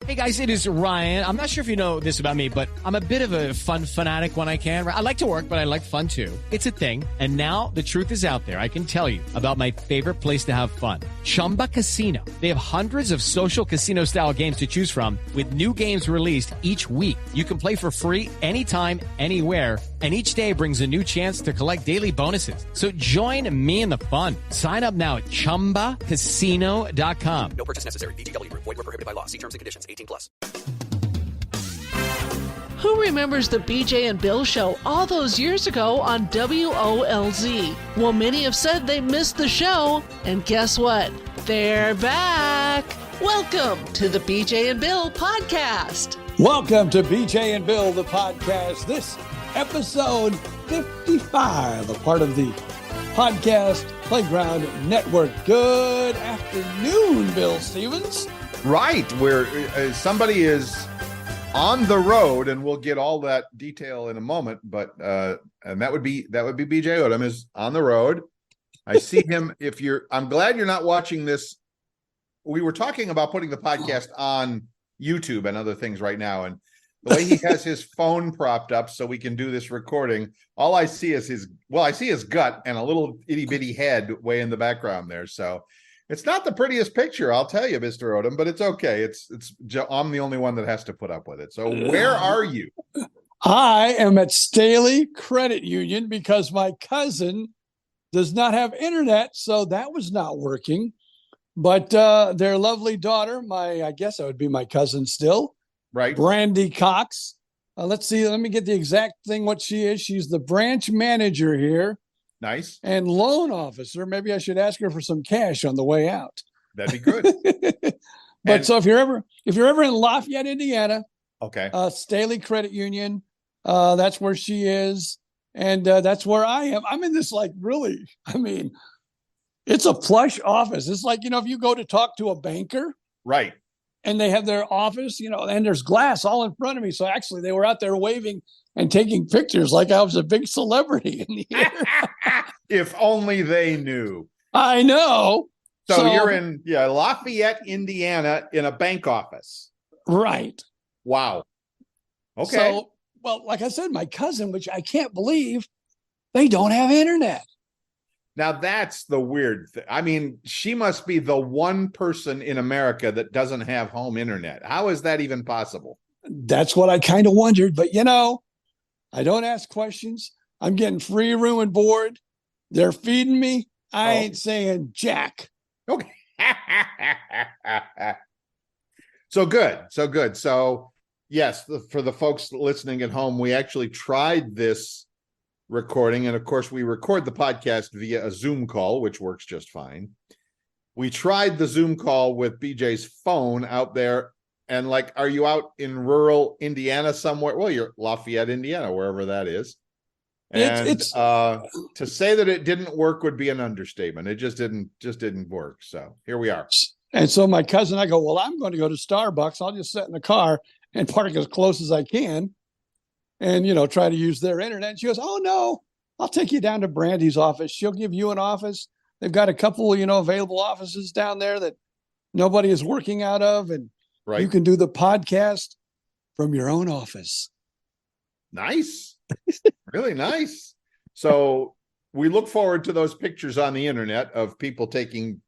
Hey guys, it is Ryan. I'm not sure if you know this about me, but I'm a bit of a fun fanatic when I can. I like to work, but I like fun too. It's a thing. And now the truth is out there. I can tell you about my favorite place to have fun. Chumba Casino. They have hundreds of social casino style games to choose from with new games released each week. You can play for free anytime, anywhere. And each day brings a new chance to collect daily bonuses. So join me in the fun. Sign up now at ChumbaCasino.com. No purchase necessary. VGW. Void where prohibited by law. See terms and conditions. 18+. Who remembers the BJ and Bill Show all those years ago on WOLZ? Well, many have said they missed the show. And guess what? They're back. Welcome to the BJ and Bill podcast. Welcome to BJ and Bill, the podcast. This episode 55, a part of the Podcast Playground Network. Good afternoon, Bill Stevens. Right, where somebody is on the road, and we'll get all that detail in a moment. But and that would be BJ Odom is on the road. I see him. I'm glad you're not watching this. We were talking about putting the podcast on YouTube and other things right now, and the way he has his phone propped up so we can do this recording, all I see is his gut and a little itty bitty head way in the background there. So it's not the prettiest picture, I'll tell you, Mr. Odom, but it's okay. I'm the only one that has to put up with it. So where are you? I am at Staley Credit Union because my cousin does not have internet, so that was not working. But their lovely daughter, I guess that would be my cousin still, right? Brandy Cox. Let's see. Let me get the exact thing. What she is? She's the branch manager here. Nice. And loan officer. Maybe I should ask her for some cash on the way out. That'd be good. So if you're ever in Lafayette, Indiana, okay, Staley Credit Union, that's where she is, and that's where I am. I'm in this it's a plush office. It's like, if you go to talk to a banker, right, and they have their office, and there's glass all in front of me. So actually, they were out there waving and taking pictures like I was a big celebrity in here. If only they knew. I know. So you're in Lafayette, Indiana, in a bank office. Right. Wow. Okay. So, well, like I said, my cousin, which I can't believe, they don't have internet. Now that's the weird thing. I mean, she must be the one person in America that doesn't have home internet. How is that even possible? That's what I kind of wondered. But, I don't ask questions. I'm getting free room and board. They're feeding me. I ain't saying jack. Okay. So good. So yes, for the folks listening at home, we actually tried this recording. And of course, we record the podcast via a Zoom call, which works just fine. We tried the Zoom call with BJ's phone out there. And are you out in rural Indiana somewhere? Well, you're Lafayette, Indiana, wherever that is. And to say that it didn't work would be an understatement. It just didn't work. So here we are. And so my cousin, I go, well, I'm going to go to Starbucks. I'll just sit in the car and park as close as I can and, try to use their internet. And she goes, oh, no, I'll take you down to Brandy's office. She'll give you an office. They've got a couple, available offices down there that nobody is working out of. And you can do the podcast from your own office. Nice. Really nice. So we look forward to those pictures on the internet of people taking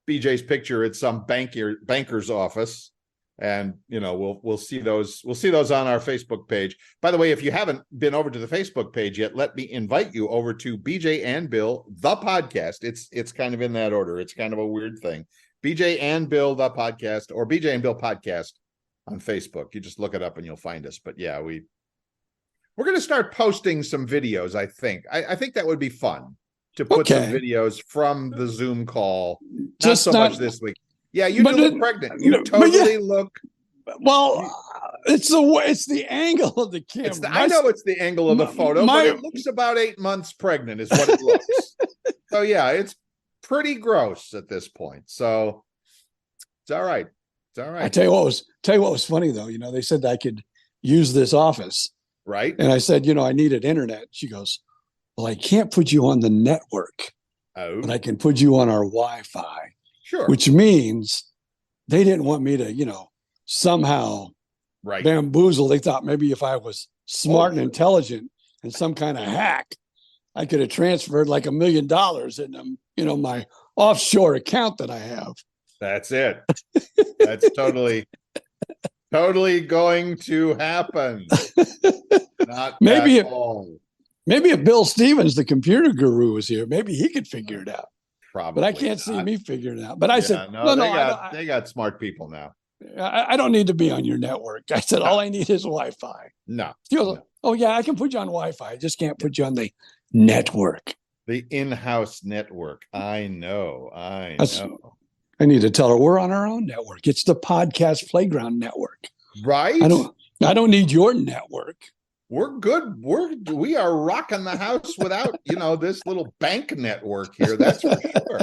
BJ's picture at some banker's office. And, we'll see those. We'll see those on our Facebook page. By the way, if you haven't been over to the Facebook page yet, let me invite you over to BJ and Bill, the podcast. It's kind of in that order. It's kind of a weird thing. BJ and Bill, the podcast, or BJ and Bill podcast on Facebook. You just look it up and you'll find us. But yeah, we're going to start posting some videos, I think. I think that would be fun to put some videos from the Zoom call. Not so much this week. Yeah, you do look pregnant. You totally look. Well, it's the angle of the camera. I know it's the angle of the photo, but it looks about 8 months pregnant is what it looks. So yeah, it's pretty gross at this point. So it's all right. It's all right. I tell you what was funny though. They said I could use this office. Right. And I said, I needed internet. She goes, well, I can't put you on the network, but I can put you on our Wi-Fi. Sure. Which means they didn't want me to, somehow Right. bamboozled. They thought maybe if I was smart and sure. intelligent and some kind of hack, I could have transferred like $1 million in my offshore account that I have. That's it. That's totally going to happen. Not Maybe at all. Maybe if Bill Stevens, the computer guru, was here, maybe he could figure it out. Probably. But I can't see me figuring it out. But I Yeah, said, no, no, they got smart people now. I don't need to be on your network. I said, all I need is Wi-Fi. No. He goes, oh, yeah, I can put you on Wi-Fi. I just can't put you on the network. The in-house network. I know. I need to tell her we're on our own network. It's the Podcast Playground Network. Right? I don't need your network. We're good. We are rocking the house without, this little bank network here. That's for sure.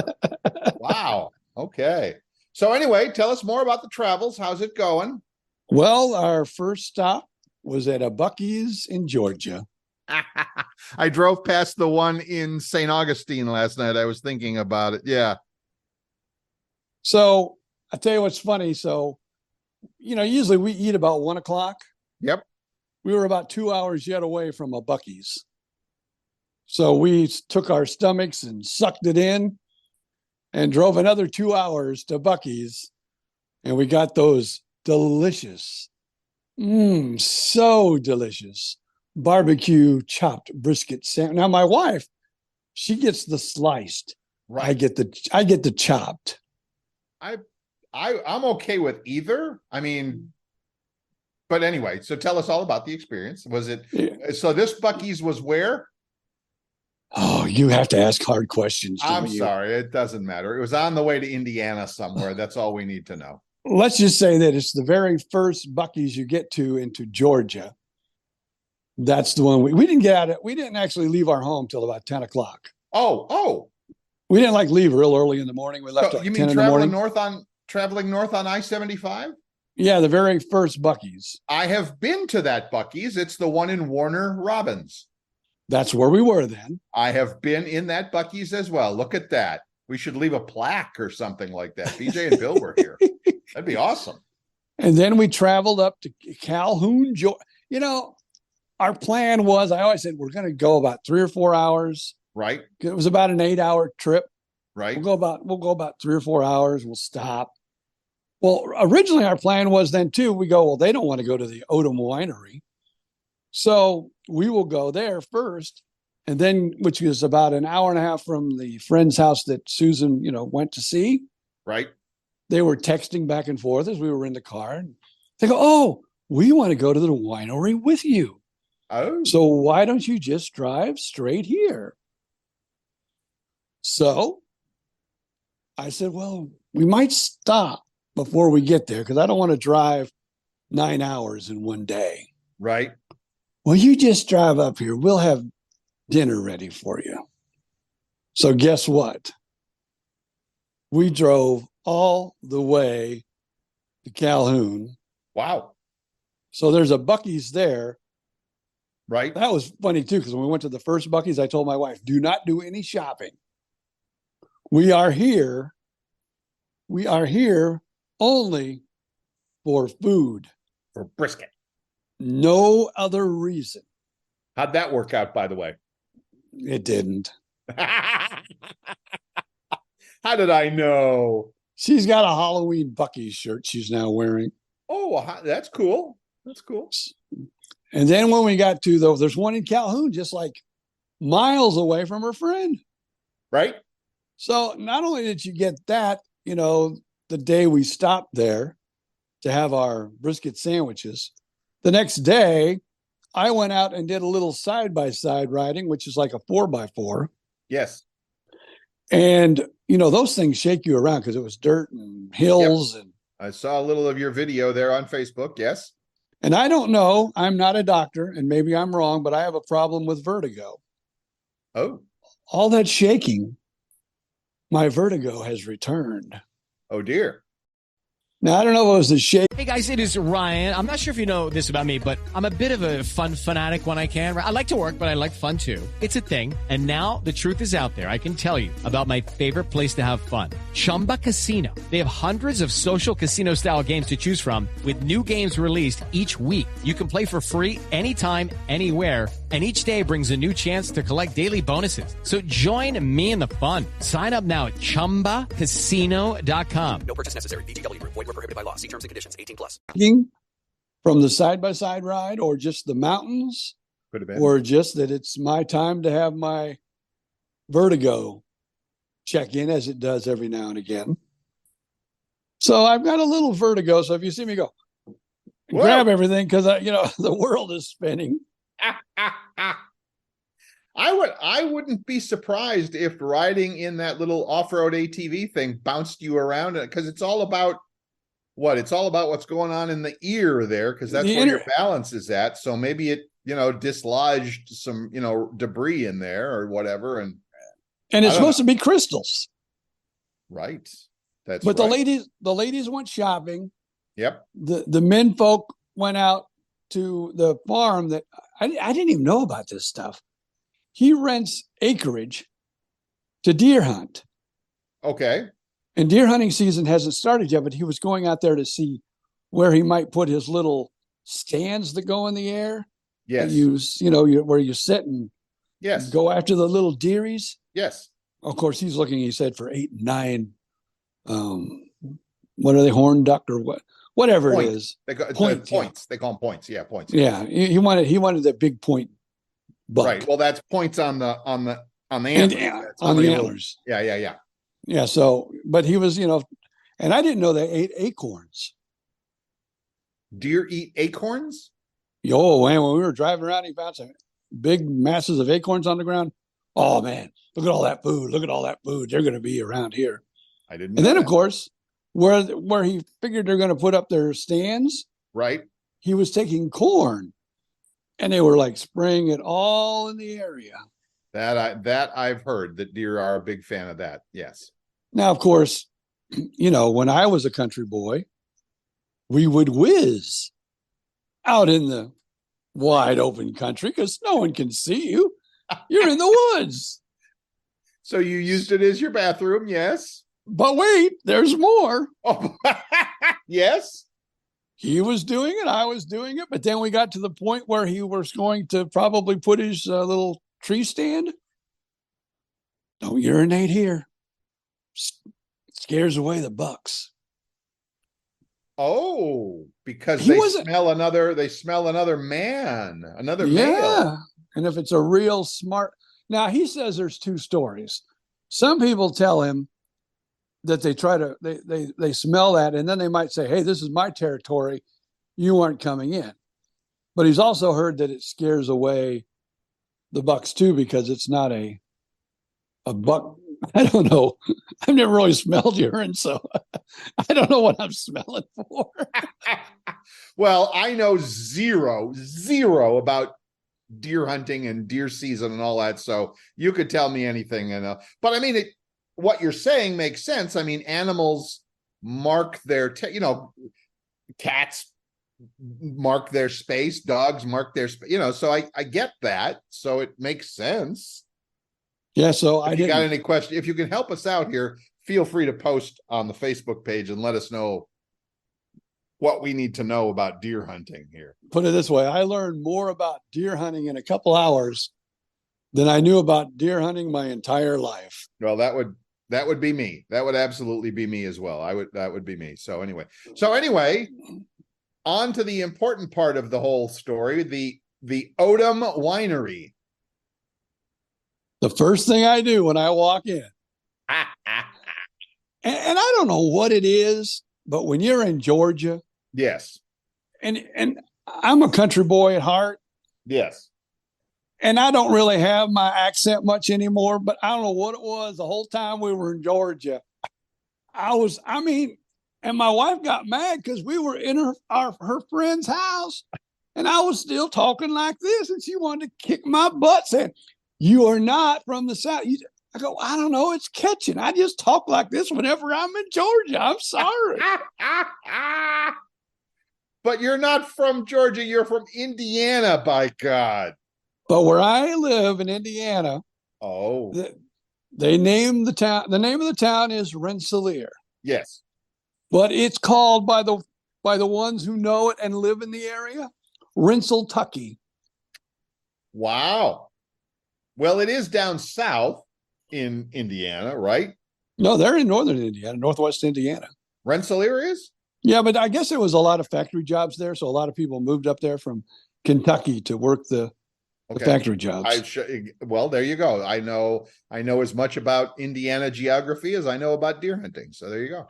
Wow. Okay. So anyway, tell us more about the travels. How's it going? Well, our first stop was at a Buc-ee's in Georgia. I drove past the one in St. Augustine last night. I was thinking about it. Yeah. So I tell you what's funny. So, usually we eat about 1 o'clock. Yep. We were about 2 hours yet away from a Buc-ee's. So we took our stomachs and sucked it in and drove another 2 hours to Buc-ee's. And we got those delicious, so delicious barbecue chopped brisket sandwich. Now my wife, she gets the sliced. Right. I get the chopped. I'm okay with either. I mean, but anyway, so tell us all about the experience. Was it so this Buc-ee's was where? Oh, you have to ask hard questions. I'm sorry, it doesn't matter. It was on the way to Indiana somewhere. That's all we need to know. Let's just say that it's the very first Buc-ee's you get into Georgia. That's the one we didn't get out of. We didn't actually leave our home till about 10 o'clock. Oh. We didn't leave real early in the morning. We left. So like you 10 mean in the morning. traveling north on I-75? Yeah, the very first Buc-ee's. I have been to that Buc-ee's. It's the one in Warner Robins. That's where we were then. I have been in that Buc-ee's as well. Look at that. We should leave a plaque or something like that. BJ and Bill were here. That'd be awesome. And then we traveled up to Calhoun, Georgia. Our plan was, I always said, we're going to go about 3 or 4 hours. Right. It was about an 8-hour trip. Right. We'll go about 3 or 4 hours. We'll stop. Well, originally our plan was then too, they don't want to go to the Odom Winery. So we will go there first. And then, which is about an hour and a half from the friend's house that Susan, went to see. Right. They were texting back and forth as we were in the car. And they go, oh, we want to go to the winery with you. Oh. So why don't you just drive straight here? So I said, well, we might stop before we get there because I don't want to drive 9 hours in one day. Right. Well, you just drive up here. We'll have dinner ready for you. So guess what? We drove all the way to Calhoun. Wow. So there's a Buc-ee's there. Right. That was funny too, because when we went to the first Buc-ee's, I told my wife, do not do any shopping. We are here only for food. For brisket. No other reason. How'd that work out, by the way? It didn't. How did I know? She's got a Halloween Buc-ee's shirt she's now wearing. Oh, that's cool. That's cool. And then when we got to, there's one in Calhoun, just like miles away from her friend. Right. So not only did you get that, the day we stopped there to have our brisket sandwiches, the next day I went out and did a little side-by-side riding, which is like a 4x4. Yes. And, those things shake you around because it was dirt and hills. Yep. And I saw a little of your video there on Facebook. Yes. And I don't know, I'm not a doctor and maybe I'm wrong, but I have a problem with vertigo. Oh. All that shaking, my vertigo has returned. Oh dear. Now, I don't know if it was the shape. Hey guys, it is Ryan. I'm not sure if you know this about me, but I'm a bit of a fun fanatic when I can. I like to work, but I like fun too. It's a thing. And now the truth is out there. I can tell you about my favorite place to have fun. Chumba Casino. They have hundreds of social casino style games to choose from with new games released each week. You can play for free anytime, anywhere. And each day brings a new chance to collect daily bonuses. So join me in the fun. Sign up now at ChumbaCasino.com. No purchase necessary. VGW Group. Void where prohibited by law. See terms and conditions. 18 plus. From the side-by-side ride, or just the mountains, Could have been. or just that it's my time to have my vertigo check in, as it does every now and again. So I've got a little vertigo. So if you see me go, grab everything, because the world is spinning. I wouldn't be surprised if riding in that little off-road ATV thing bounced you around, because it's all about what? It's all about what's going on in the ear there, because that's where your balance is at. So maybe it, dislodged some, debris in there or whatever. And it's supposed to be crystals. Right. But the ladies went shopping. Yep. The men folk went out to the farm that I didn't even know about this stuff. He rents acreage to deer hunt. Okay. And deer hunting season hasn't started yet, but he was going out there to see where he might put his little stands that go in the air. Yes. Where you sit and go after the little deeries. Yes. Of course, he's looking, he said, for 8 and 9. What are they, horn duck or whatever it is. Points. Yeah. They call them points. Yeah, points. Yeah. He wanted that big point buck. Right. Well, that's points on the antlers. On the antlers. Yeah. Yeah. So, but he was, and I didn't know they ate acorns. Deer eat acorns? Oh, man, when we were driving around, he found some big masses of acorns on the ground. Oh, man, look at all that food. Look at all that food. They're going to be around here. I didn't know. And then, of course, where he figured they're going to put up their stands. Right. He was taking corn, and they were like spraying it all in the area. That I've heard that deer are a big fan of that. Yes. Now, of course, when I was a country boy, we would whiz out in the wide open country because no one can see you. You're in the woods. So you used it as your bathroom, yes? But wait, there's more. Oh, yes. He was doing it. I was doing it. But then we got to the point where he was going to probably put his little tree stand. Don't urinate here. Scares away the bucks. Oh, because they smell another man, another male. And if it's a real smart. Now, he says there's 2 stories. Some people tell him that they smell that, and then they might say, hey, this is my territory. You aren't coming in. But he's also heard that it scares away the bucks too, because it's not a buck. I don't know. I've never really smelled urine, so I don't know what I'm smelling for. Well, I know zero about deer hunting and deer season and all that, so you could tell me anything. But I mean, what you're saying makes sense. I mean, animals mark their, cats mark their space, dogs mark their space, so I get that. So it makes sense. Yeah. So if you got any questions, if you can help us out here, feel free to post on the Facebook page and let us know what we need to know about deer hunting here. Put it this way. I learned more about deer hunting in a couple hours than I knew about deer hunting my entire life. Well, that would be me. That would absolutely be me as well. That would be me. So anyway, on to the important part of the whole story, the Odom Winery. The first thing I do when I walk in, and I don't know what it is, but when you're in Georgia, yes, and I'm a country boy at heart, yes, and I don't really have my accent much anymore, but I don't know what it was the whole time we were in Georgia. And my wife got mad because we were in her friend's house, and I was still talking like this, and she wanted to kick my butt, saying, "You are not from the South." I go, I don't know. It's catching. I just talk like this whenever I'm in Georgia. I'm sorry. But you're not from Georgia. You're from Indiana, by God. But where I live in Indiana, Oh, they named the town. The name of the town is Rensselaer, yes. but it's called by the ones who know it and live in the area, Rensselaer. Wow. Well, it is down south in Indiana, right? No, they're in northern Indiana, northwest Indiana. Rensselaer is? Yeah, but I guess there was a lot of factory jobs there, so a lot of people moved up there from Kentucky to work the factory jobs. Well, there you go. I know as much about Indiana geography as I know about deer hunting. So there you go.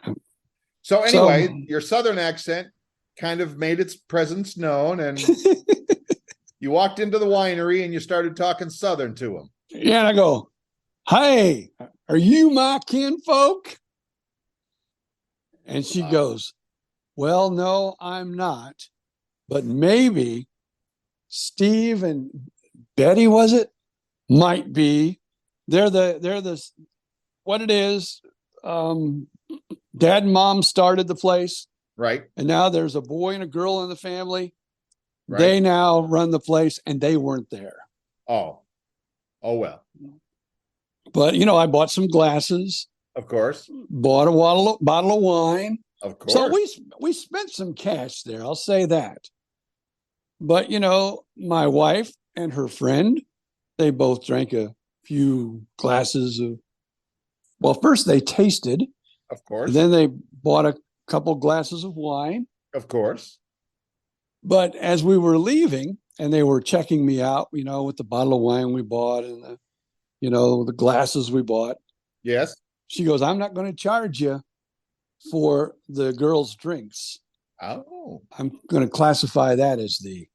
So anyway, your Southern accent kind of made its presence known, and you walked into the winery and you started talking Southern to them. Yeah, and I go, "Hey, are you my kinfolk?" And she goes, "Well, no, I'm not, but maybe Steve and Betty, was it? Might be. They're the what it is. Dad and mom started the place, right? And now there's a boy and a girl in the family. Right. They now run the place, and they weren't there. Oh well. But I bought some glasses. Of course. Bought a bottle of wine. Of course. So we spent some cash there. I'll say that. But my wife and her friend, they both drank a few glasses of. Well, first they tasted. Of course. Then they bought a couple glasses of wine. Of course. But as we were leaving, and they were checking me out, with the bottle of wine we bought and the glasses we bought. Yes. She goes, "I'm not going to charge you for the girls' drinks. Oh. I'm going to classify that as the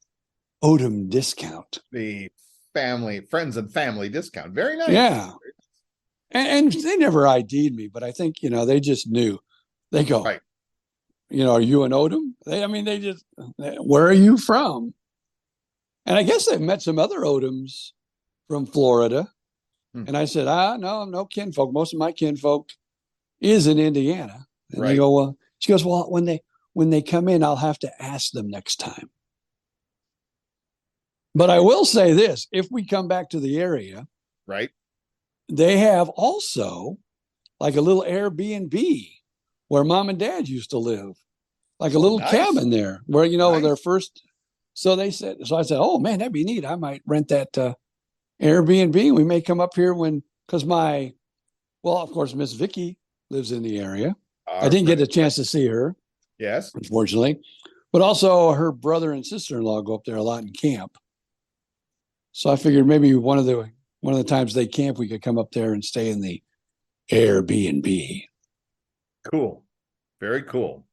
Odom discount." The friends and family discount. Very nice. Yeah. And they never ID'd me, but I think, they just knew. They go, right. Are you an Odom? They just, where are you from? And I guess I've met some other Odoms from Florida. And I said, no kinfolk. Most of my kinfolk is in Indiana. And they go, well, she goes, well, when they come in, I'll have to ask them next time. But I will say this, if we come back to the area, right, they have also like a little Airbnb where mom and dad used to live, like a little cabin there where, their first. So I said, oh man, that'd be neat. I might rent that Airbnb. We may come up here because of course, Miss Vicky lives in the area. I didn't get a chance to see her. Yes. Unfortunately. But also her brother and sister-in-law go up there a lot in camp. So I figured maybe one of the times they camp, we could come up there and stay in the Airbnb. Cool. Very cool.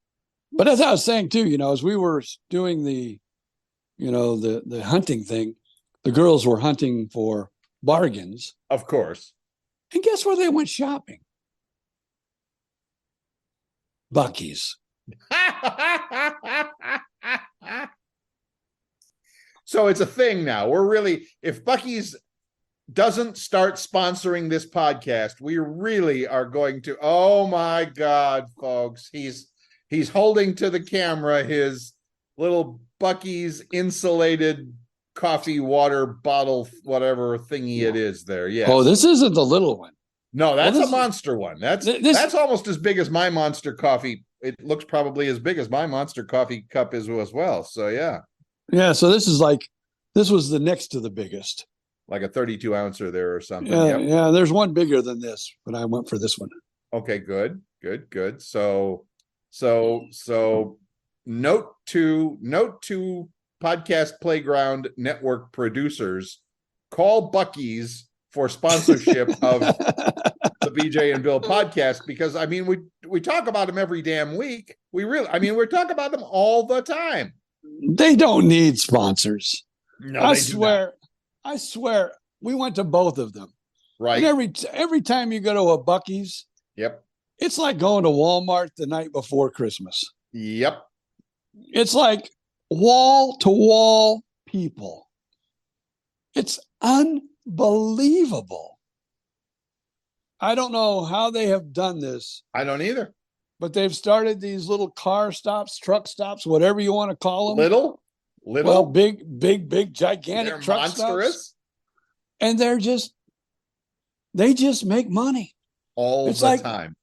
But as I was saying too, as we were doing the hunting thing, the girls were hunting for bargains. Of course. And guess where they went shopping? Buc-ee's. So it's a thing now. If Buc-ee's doesn't start sponsoring this podcast, we really are going to, oh my God, folks, he's holding to the camera his little Buc-ee's insulated coffee water bottle, whatever thingy it is there. Yes. Oh, this isn't the little one. No, that's a monster one. That's almost as big as my Monster coffee. It looks probably as big as my Monster coffee cup is as well. So yeah. Yeah. So this was the next to the biggest. Like a 32 ouncer there or something. Yeah. Yep. Yeah. There's one bigger than this, but I went for this one. Okay, good. So note to Podcast Playground Network producers, call Buc-ee's for sponsorship of the BJ and Bill podcast, because we talk about them every damn week. We're talking about them all the time. They don't need sponsors. No, I swear we went to both of them. Right. And every time you go to a Buc-ee's, yep, it's like going to Walmart the night before Christmas. Yep. It's like wall to wall people. It's unbelievable. I don't know how they have done this, I don't either. but they've started these little car stops, truck stops, whatever you want to call them. Little, Well, big, gigantic they're truck stops. monstrous And they just make money. all It's the like time.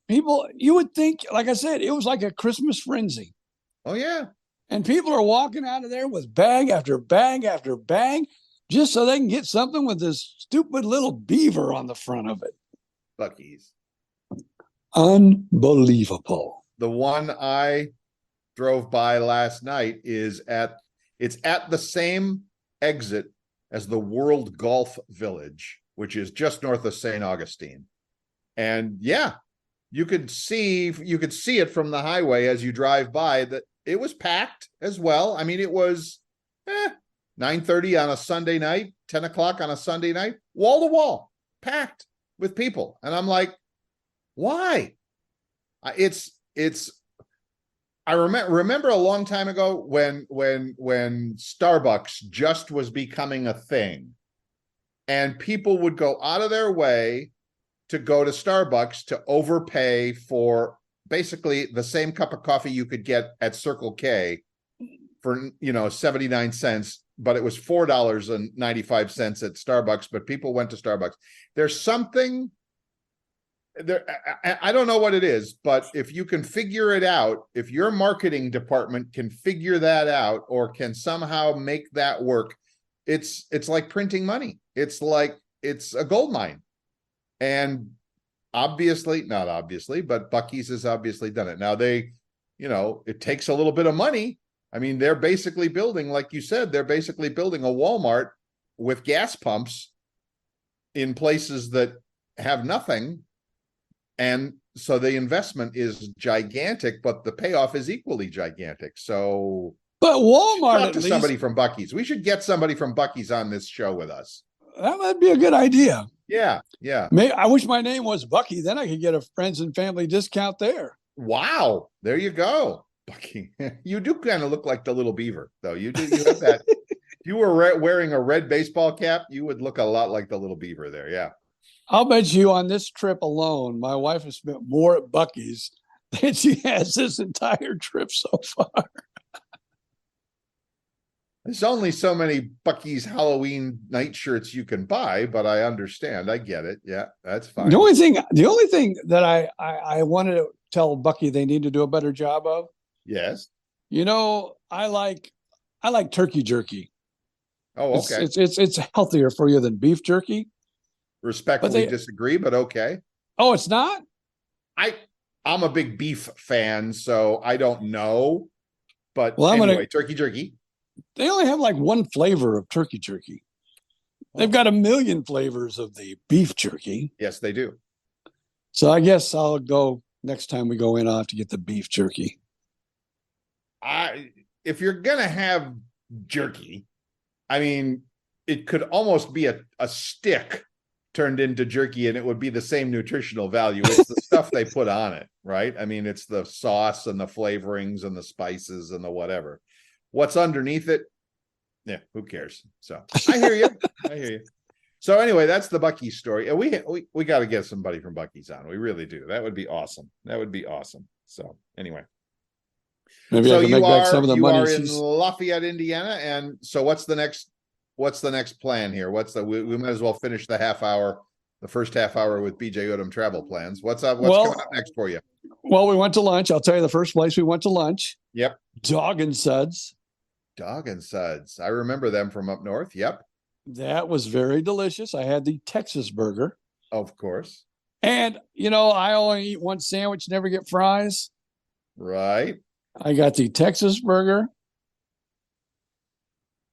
people, you would think, like I said, it was like a Christmas frenzy. Oh yeah. And people are walking out of there with bag after bag after bag just so they can get something with this stupid little beaver on the front of it. Buc-ee's. Unbelievable. The one I drove by last night it's at the same exit as the World Golf Village, which is just north of St. Augustine. And yeah, you could see it from the highway as you drive by that it was packed as well. I mean, it was 9:30 on a Sunday night, 10 o'clock on a Sunday night, wall to wall, packed with people. And I'm like, why? I remember a long time ago when Starbucks just was becoming a thing, and people would go out of their way to go to Starbucks to overpay for basically the same cup of coffee you could get at Circle K for 79 cents, but it was $4.95 at Starbucks. But people went to Starbucks. There's something there, I don't know what it is, but if you can figure it out, if your marketing department can figure that out or can somehow make that work, it's like printing money. It's a gold mine. And obviously, not obviously, but Buc-ee's has obviously done it. Now it takes a little bit of money. I mean, they're basically building, like you said, they're basically building a Walmart with gas pumps in places that have nothing. And so the investment is gigantic, but the payoff is equally gigantic. So, but Walmart, talk to somebody from Buc-ee's. We should get somebody from Buc-ee's on this show with us. That might be a good idea. Yeah. I wish my name was Bucky. Then I could get a friends and family discount there. Wow, there you go, Bucky. You do kind of look like the little beaver, though. You do. You have that. If you were wearing a red baseball cap, you would look a lot like the little beaver there. Yeah. I'll bet you on this trip alone, my wife has spent more at Buc-ee's than she has this entire trip so far. There's only so many Buc-ee's Halloween night shirts you can buy, but I understand. I get it. Yeah, that's fine. The only thing that I wanted to tell Bucky they need to do a better job of. Yes. I like turkey jerky. Oh, okay. It's healthier for you than beef jerky. Respectfully disagree, but okay. Oh, it's not? I'm a big beef fan, so I don't know. But turkey jerky. They only have like one flavor of turkey jerky. They've got a million flavors of the beef jerky. Yes, they do. So I guess I'll go next time we go in. I'll have to get the beef jerky. If you're gonna have jerky, I mean, it could almost be a stick turned into jerky, and it would be the same nutritional value. It's the stuff they put on it, right? I mean, it's the sauce and the flavorings and the spices and the whatever. What's underneath it? Yeah, who cares? So I hear you. So anyway, that's the Buc-ee's story. And we got to get somebody from Buc-ee's on. We really do. That would be awesome. So anyway. Maybe I can make back some of the money. You are in Lafayette, Indiana. And so what's the next plan here? We might as well finish the first half hour with BJ Odom travel plans. What's coming up next for you? Well, we went to lunch. I'll tell you the first place we went to lunch. Yep. Dog and Suds. Dog and Suds. I remember them from up north. Yep. That was very delicious. I had the Texas burger. Of course. And, I only eat one sandwich, never get fries. Right. I got the Texas burger,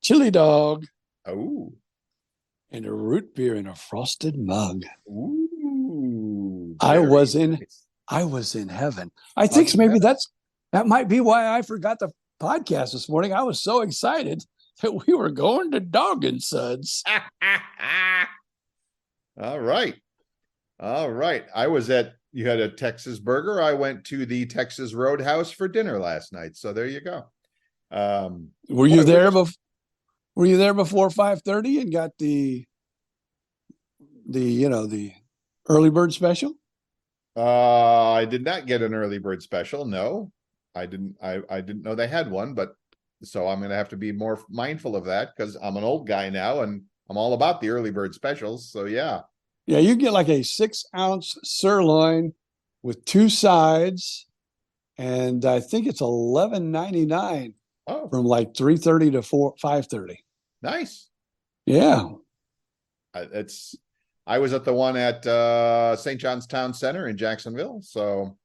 chili dog. Oh. And a root beer in a frosted mug. Ooh. I was in heaven. I think maybe that might be why I forgot the podcast this morning. I was so excited that we were going to Dog and Suds. All right. You had a Texas burger. I went to the Texas Roadhouse for dinner last night. So there you go. Were you there before 5:30 and got the early bird special? I did not get an early bird special. No, I didn't. I didn't know they had one, but so I'm going to have to be more mindful of that because I'm an old guy now and I'm all about the early bird specials. So yeah. Yeah, you get like a 6-ounce sirloin with 2 sides, and I think it's $11.99 Oh, from like 3:30 to 5:30. nice. Yeah. It's. I was at the one at St. John's Town Center in Jacksonville. So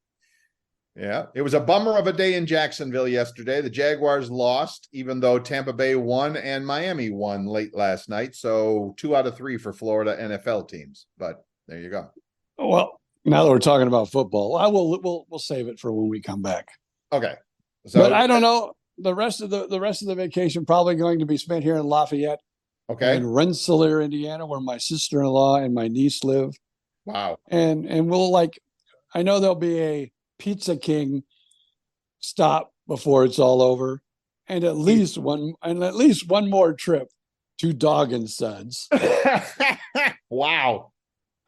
yeah, it was a bummer of a day in Jacksonville yesterday. The Jaguars lost, even though Tampa Bay won and Miami won late last night. So 2 out of 3 for Florida NFL teams. But there you go. Well, now that we're talking about football, we'll save it for when we come back. Okay. So But I don't know. The rest of the vacation probably going to be spent here in Lafayette okay. and Rensselaer, Indiana, where my sister-in-law and my niece live. Wow. And we'll I know there'll be a Pizza King stop before it's all over, and at least one more trip to Dog and Suds. Wow.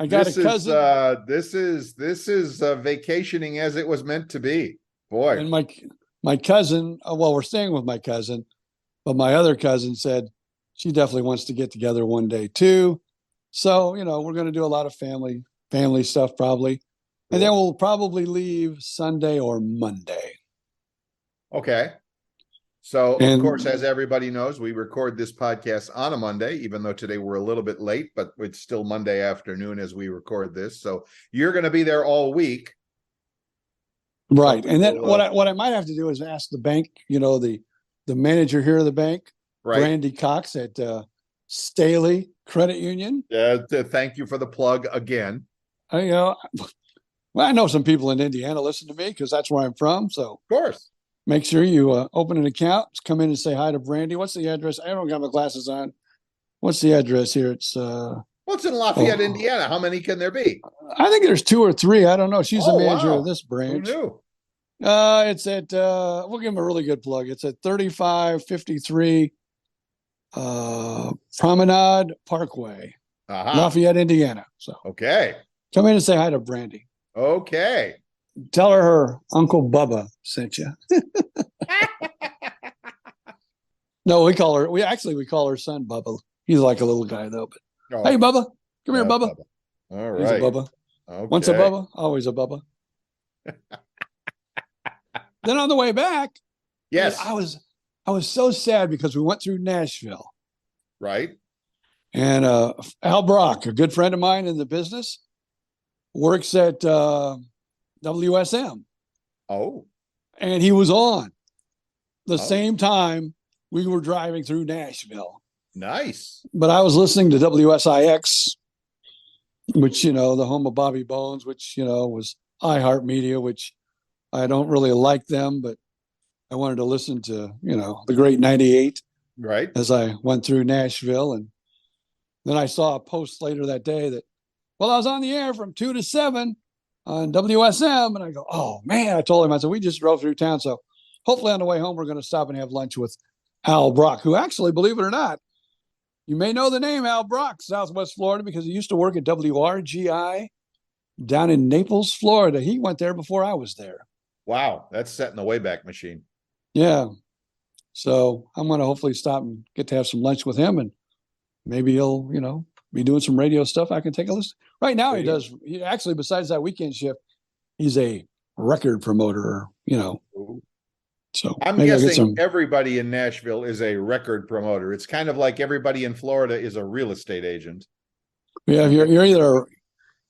I got a cousin. This is vacationing as it was meant to be. Boy. And my cousin, well, we're staying with my cousin, but my other cousin said she definitely wants to get together one day too. So, we're going to do a lot of family stuff probably. And then we'll probably leave Sunday or Monday. Okay. So, of course, as everybody knows, we record this podcast on a Monday, even though today we're a little bit late, but it's still Monday afternoon as we record this. So you're going to be there all week. Right. And then what I might have to do is ask the bank, the manager here of the bank, right. Brandy Cox at Staley Credit Union. Thank you for the plug again. Well, I know some people in Indiana listen to me because that's where I'm from. So, of course, make sure you open an account, come in and say hi to Brandy. What's the address? I don't got my glasses on. What's the address here? It's what's in Lafayette, Indiana? How many can there be? I think there's 2 or 3. I don't know. She's the manager of this branch. Who knew? It's at we'll give him a really good plug. It's at 3553 Promenade Parkway, Lafayette, Indiana. So okay, come in and say hi to Brandy. Okay, tell her Uncle Bubba sent you. No, we call her son Bubba. He's like a little guy though. But hey, Bubba, come here, Bubba. All right, he's a Bubba. Okay. Once a Bubba, always a Bubba. Then on the way back, yes, I was so sad because we went through Nashville. Right. And Al Brock, a good friend of mine in the business, works at WSM. Oh. And he was on the same time we were driving through Nashville. Nice. But I was listening to WSIX, which, the home of Bobby Bones, which, was iHeartMedia, which I don't really like them, but I wanted to listen to, the great 98. Right. As I went through Nashville. And then I saw a post later that day that, I was on the air from 2 to 7 on WSM. And I go, oh, man, I told him, I said, we just drove through town. So hopefully on the way home, we're going to stop and have lunch with Al Brock, who actually, believe it or not, you may know the name Al Brock, Southwest Florida, because he used to work at WRGI down in Naples, Florida. He went there before I was there. Wow. That's set in the Wayback Machine. Yeah. So I'm going to hopefully stop and get to have some lunch with him, and maybe he'll, be doing some radio stuff. I can take a listen. Right now he actually, besides that weekend shift, he's a record promoter, So I'm guessing everybody in Nashville is a record promoter. It's kind of like everybody in Florida is a real estate agent. Yeah. You're either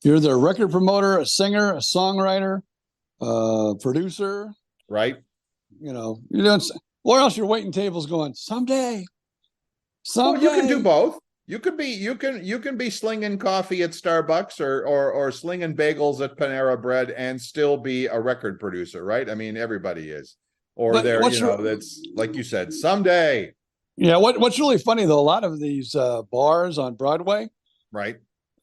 a record promoter, a singer, a songwriter, producer, right? You're doing, or else you're waiting tables going someday. Well, you can do both. You can be slinging coffee at Starbucks or slinging bagels at Panera Bread and still be a record producer, right? I mean, everybody is. Or that's like you said, someday. Yeah. What's really funny though, a lot of these bars on Broadway, right?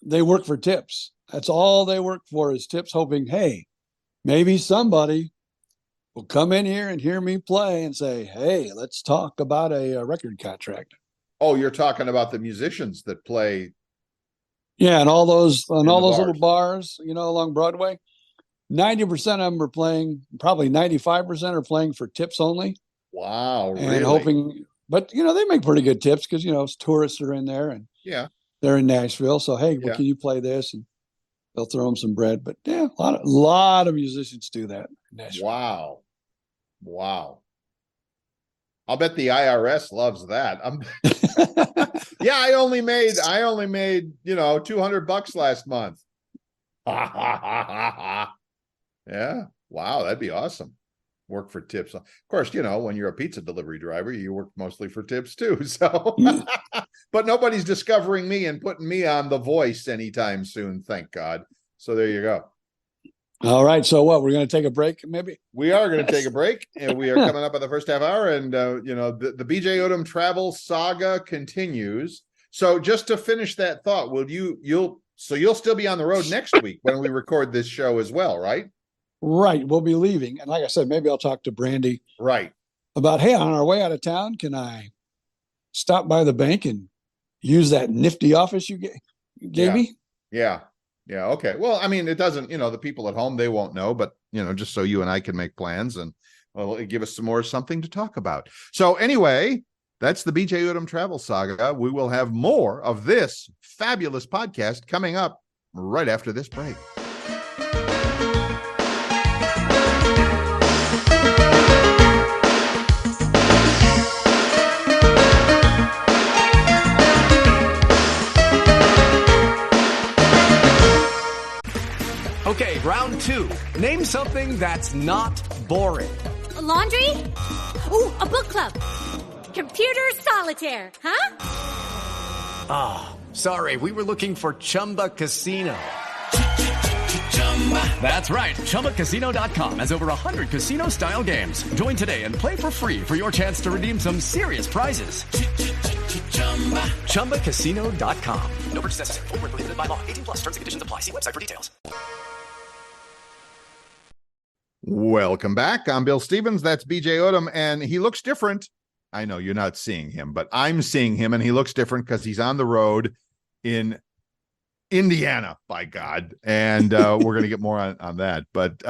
They work for tips. That's all they work for is tips, hoping, hey, maybe somebody will come in here and hear me play and say, hey, let's talk about a record contract. Oh, you're talking about the musicians that play Yeah, and all those In the little bars. bars, along Broadway, 90% of them are playing. Probably 95% are playing for tips only, Wow, and really? hoping. But they make pretty good tips because tourists are in there and Yeah, they're in Nashville. So hey, well, yeah. can you play this? And they'll throw them some bread. But yeah, a lot of musicians do that in Nashville. Wow. Wow. I'll bet the IRS loves that. Yeah, I only made, $200 last month. Yeah. Wow, that'd be awesome. Work for tips. Of course, when you're a pizza delivery driver, you work mostly for tips too. So, but nobody's discovering me and putting me on The Voice anytime soon, thank God. So there you go. All right. So what? We're going to take a break, maybe? We are going to take a break, and we are coming up on the first half hour, and the BJ Odom travel saga continues. So just to finish that thought, you'll still be on the road next week when we record this show as well, right? Right. We'll be leaving. And like I said, maybe I'll talk to Brandy Right. about, hey, on our way out of town, can I stop by the bank and use that nifty office you gave me? Yeah. Yeah. Okay. Well, I mean, it doesn't, the people at home, they won't know, but, just so you and I can make plans and give us something to talk about. So anyway, that's the BJ Odom travel saga. We will have more of this fabulous podcast coming up right after this break. Okay, round two. Name something that's not boring. A laundry? Ooh, a book club. Computer solitaire, huh? Ah, sorry, we were looking for Chumba Casino. That's right, ChumbaCasino.com has over 100 casino-style games. Join today and play for free for your chance to redeem some serious prizes. ChumbaCasino.com. No purchase necessary. Void where prohibited by law. 18 plus terms and conditions apply. See website for details. Welcome back. I'm Bill Stevens. That's BJ Odom, and he looks different. I know you're not seeing him, but I'm seeing him, and he looks different because he's on the road in Indiana, by God. And we're going to get more on that. But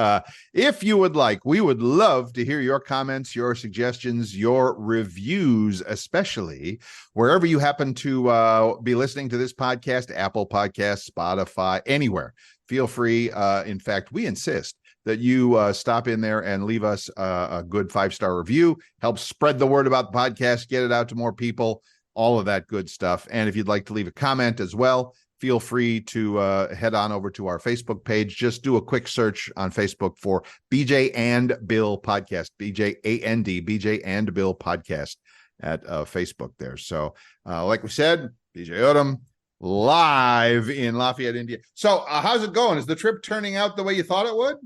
if you would like, we would love to hear your comments, your suggestions, your reviews, especially wherever you happen to be listening to this podcast, Apple Podcasts, Spotify, anywhere. Feel free. In fact, we insist that you stop in there and leave us a good 5-star review. Help spread the word about the podcast, get it out to more people, all of that good stuff. And if you'd like to leave a comment as well, feel free to head on over to our Facebook page. Just do a quick search on Facebook for BJ and Bill Podcast, BJ and Bill Podcast at Facebook there. So like we said, BJ Odom live in Lafayette, Indiana. So how's it going? Is the trip turning out the way you thought it would?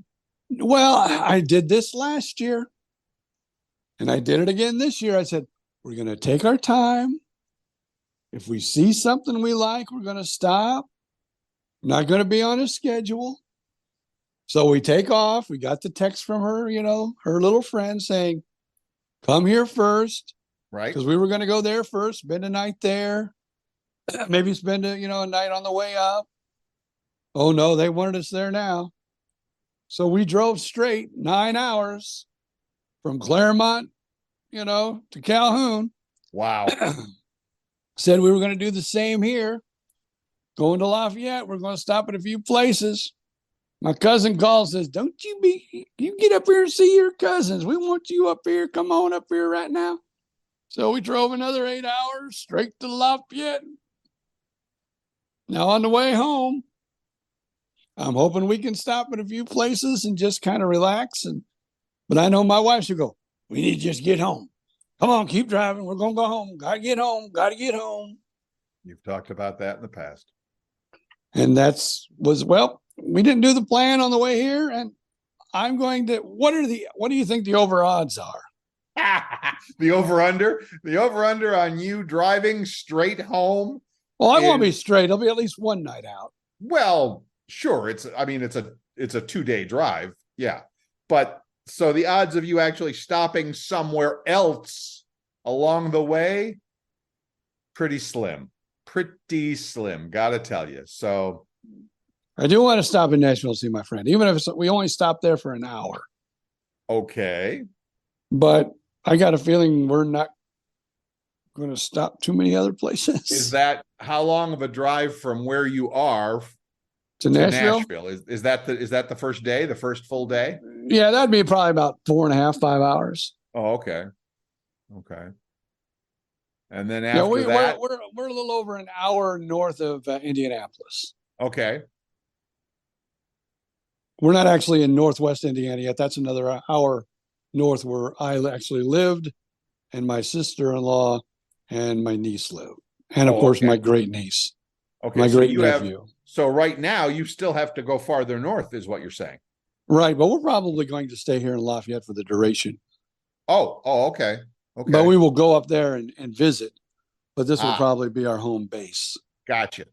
Well, I did this last year and I did it again this year. I said, we're going to take our time. If we see something we like, we're going to stop. Not going to be on a schedule. So we take off. We got the text from her, her little friend saying, come here first. Right. Because we were going to go there first, spend a night there, maybe spend a night on the way up. Oh no, they wanted us there now. So we drove straight 9 hours from Claremont, to Calhoun. Wow. Said we were going to do the same here. Going to Lafayette, we're going to stop at a few places. My cousin calls, says, you get up here and see your cousins. We want you up here. Come on up here right now. So we drove another 8 hours straight to Lafayette. Now on the way home, I'm hoping we can stop at a few places and just kind of relax. But I know my wife should go, we need to just get home. Come on, keep driving. We're going to go home. Got to get home. Got to get home. You've talked about that in the past. And we didn't do the plan on the way here. And I'm going to, what do you think the over odds are? The over under on you driving straight home. Well, I won't be straight. It'll be at least one night out. Well, sure. It's a 2-day drive. Yeah. But so the odds of you actually stopping somewhere else along the way, pretty slim. pretty slim, gotta tell you. So I do want to stop in Nashville to see my friend, even if we only stop there for an hour. okay. But I got a feeling we're not going to stop too many other places. Is that how long of a drive from where you are to Nashville? Is that the first day, the first full day? Yeah, that'd be probably about 4.5, 5 hours. Oh, okay. Okay. And then after that, we're a little over an hour north of Indianapolis. okay. We're not actually in Northwest Indiana yet. That's another hour north where I actually lived, and my sister-in-law and my niece live, and of course my great niece, my great nephew. So right now you still have to go farther north, is what you're saying, right? But we're probably going to stay here in Lafayette for the duration. Oh, okay. Okay. But we will go up there and visit. But this will probably be our home base. Gotcha.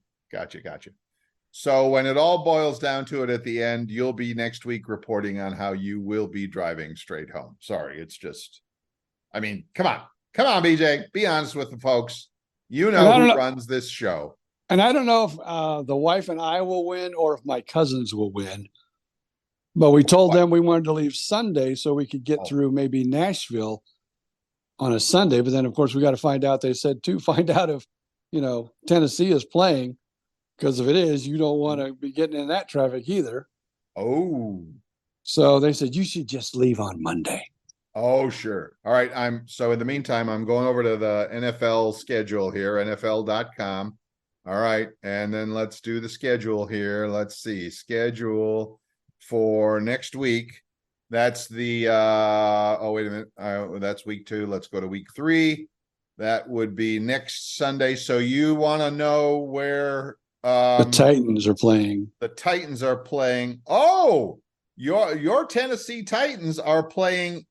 So when it all boils down to it at the end, you'll be next week reporting on how you will be driving straight home. Sorry, it's just, I mean, come on, BJ, be honest with the folks. You know who runs this show. And I don't know if the wife and I will win or if my cousins will win. But we told them we wanted to leave Sunday so we could get through maybe Nashville on a Sunday. But then, of course, we got to find out. They said find out if, Tennessee is playing. Because if it is, you don't want to be getting in that traffic either. Oh. So they said, you should just leave on Monday. Oh, sure. All right. So in the meantime, I'm going over to the NFL schedule here, NFL.com. All right. And then let's do the schedule here. Let's see. Schedule for next week. That's the, wait a minute. That's week 2. Let's go to week 3. That would be next Sunday. So you want to know where the Titans are playing. The Titans are playing. Oh, your Tennessee Titans are playing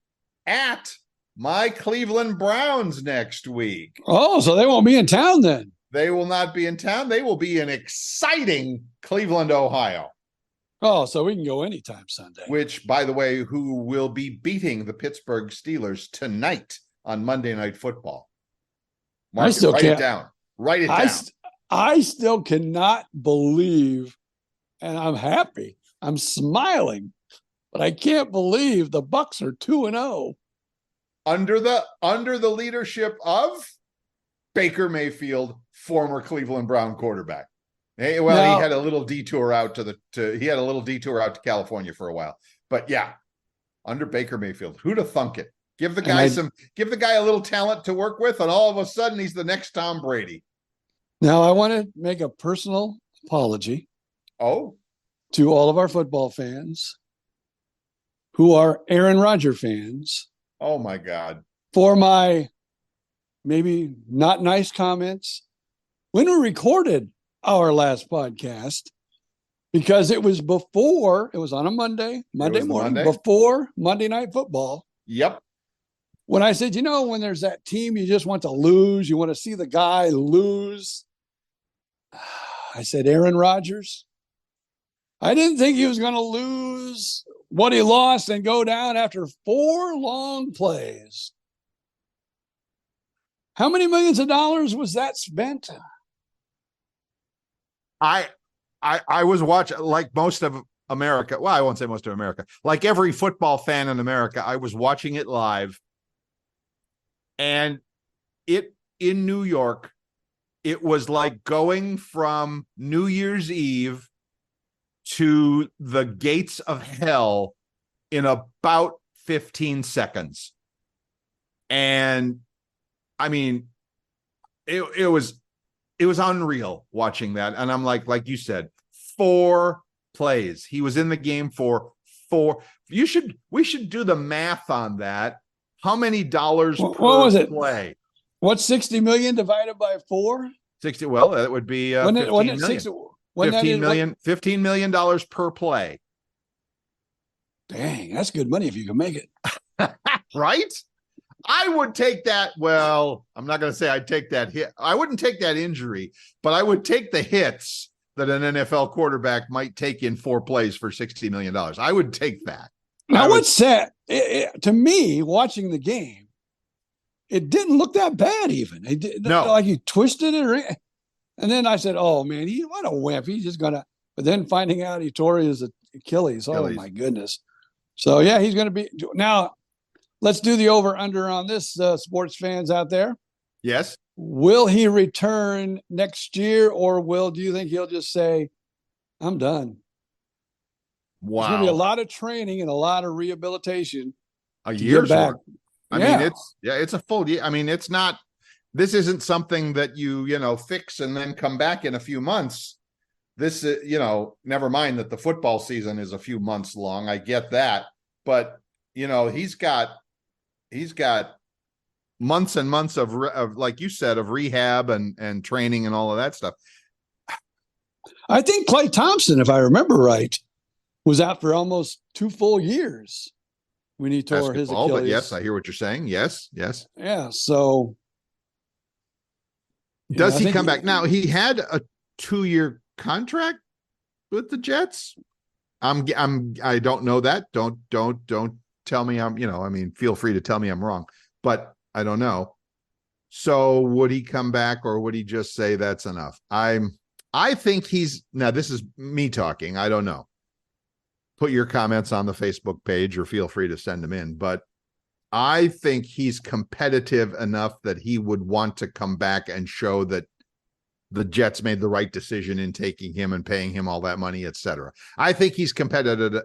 at my Cleveland Browns next week. Oh, so they won't be in town then. They will not be in town. They will be in exciting Cleveland, Ohio. Oh, so we can go anytime Sunday. Which, by the way, who will be beating the Pittsburgh Steelers tonight on Monday Night Football. Write it down. Write it down. I still cannot believe, and I'm happy. I'm smiling, but I can't believe the Bucs are 2-0 under the leadership of Baker Mayfield, former Cleveland Brown quarterback. Hey, well, he had a little detour out to California for a while, but yeah, under Baker Mayfield, who'd have thunk it? Give the guy a little talent to work with, and all of a sudden he's the next Tom Brady. Now, I want to make a personal apology to all of our football fans who are Aaron Rodgers fans. Oh, my God. For my maybe not nice comments when we recorded our last podcast, because it was on a Monday morning, before Monday Night Football. Yep. When I said, when there's that team you just want to lose, you want to see the guy lose. I said, Aaron Rodgers. I didn't think he was going to lose what he lost and go down after 4 long plays. How many millions of dollars was that spent? I was watching, like most of America. Well, I won't say most of America. Like every football fan in America, I was watching it live. And in New York, it was like going from New Year's Eve to the gates of hell in about 15 seconds. And I mean, it was unreal watching that. And I'm like you said, 4 plays. He was in the game for 4. We should do the math on that. How many dollars per play? What's 60 million divided by 4? 60. Well, that would be $15 million per play. Dang, that's good money if you can make it. Right? I would take that. Well, I'm not going to say I'd take that hit. I wouldn't take that injury, but I would take the hits that an NFL quarterback might take in 4 plays for $60 million. I would take that. Now, what's sad to me watching the game, it didn't look that bad even. It didn't look like he twisted it or anything. And then I said, oh, man, what a wimp. He's just going to, but then finding out he tore his Achilles. Oh, my goodness. So, yeah, he's going to be. Now, let's do the over-under on this, sports fans out there. Yes. Will he return next year, or do you think he'll just say, I'm done? Wow. There's going to be a lot of training and a lot of rehabilitation. A year's worth. I mean, it's a full year. I mean, this isn't something that you fix and then come back in a few months. This is, never mind that the football season is a few months long. I get that. But, he's got months and months of like you said, of rehab and training and all of that stuff. I think Klay Thompson, if I remember right, was out for almost 2 full years when he tore his Achilles. But yes, I hear what you're saying. Yes. Yeah. So does he come back? Now, he had a 2-year contract with the Jets. I don't know that. Don't tell me feel free to tell me I'm wrong, but I don't know. So would he come back, or would he just say that's enough? I think now this is me talking. I don't know. Put your comments on the Facebook page or feel free to send them in. But I think he's competitive enough that he would want to come back and show that the Jets made the right decision in taking him and paying him all that money, etc. I think he's competitive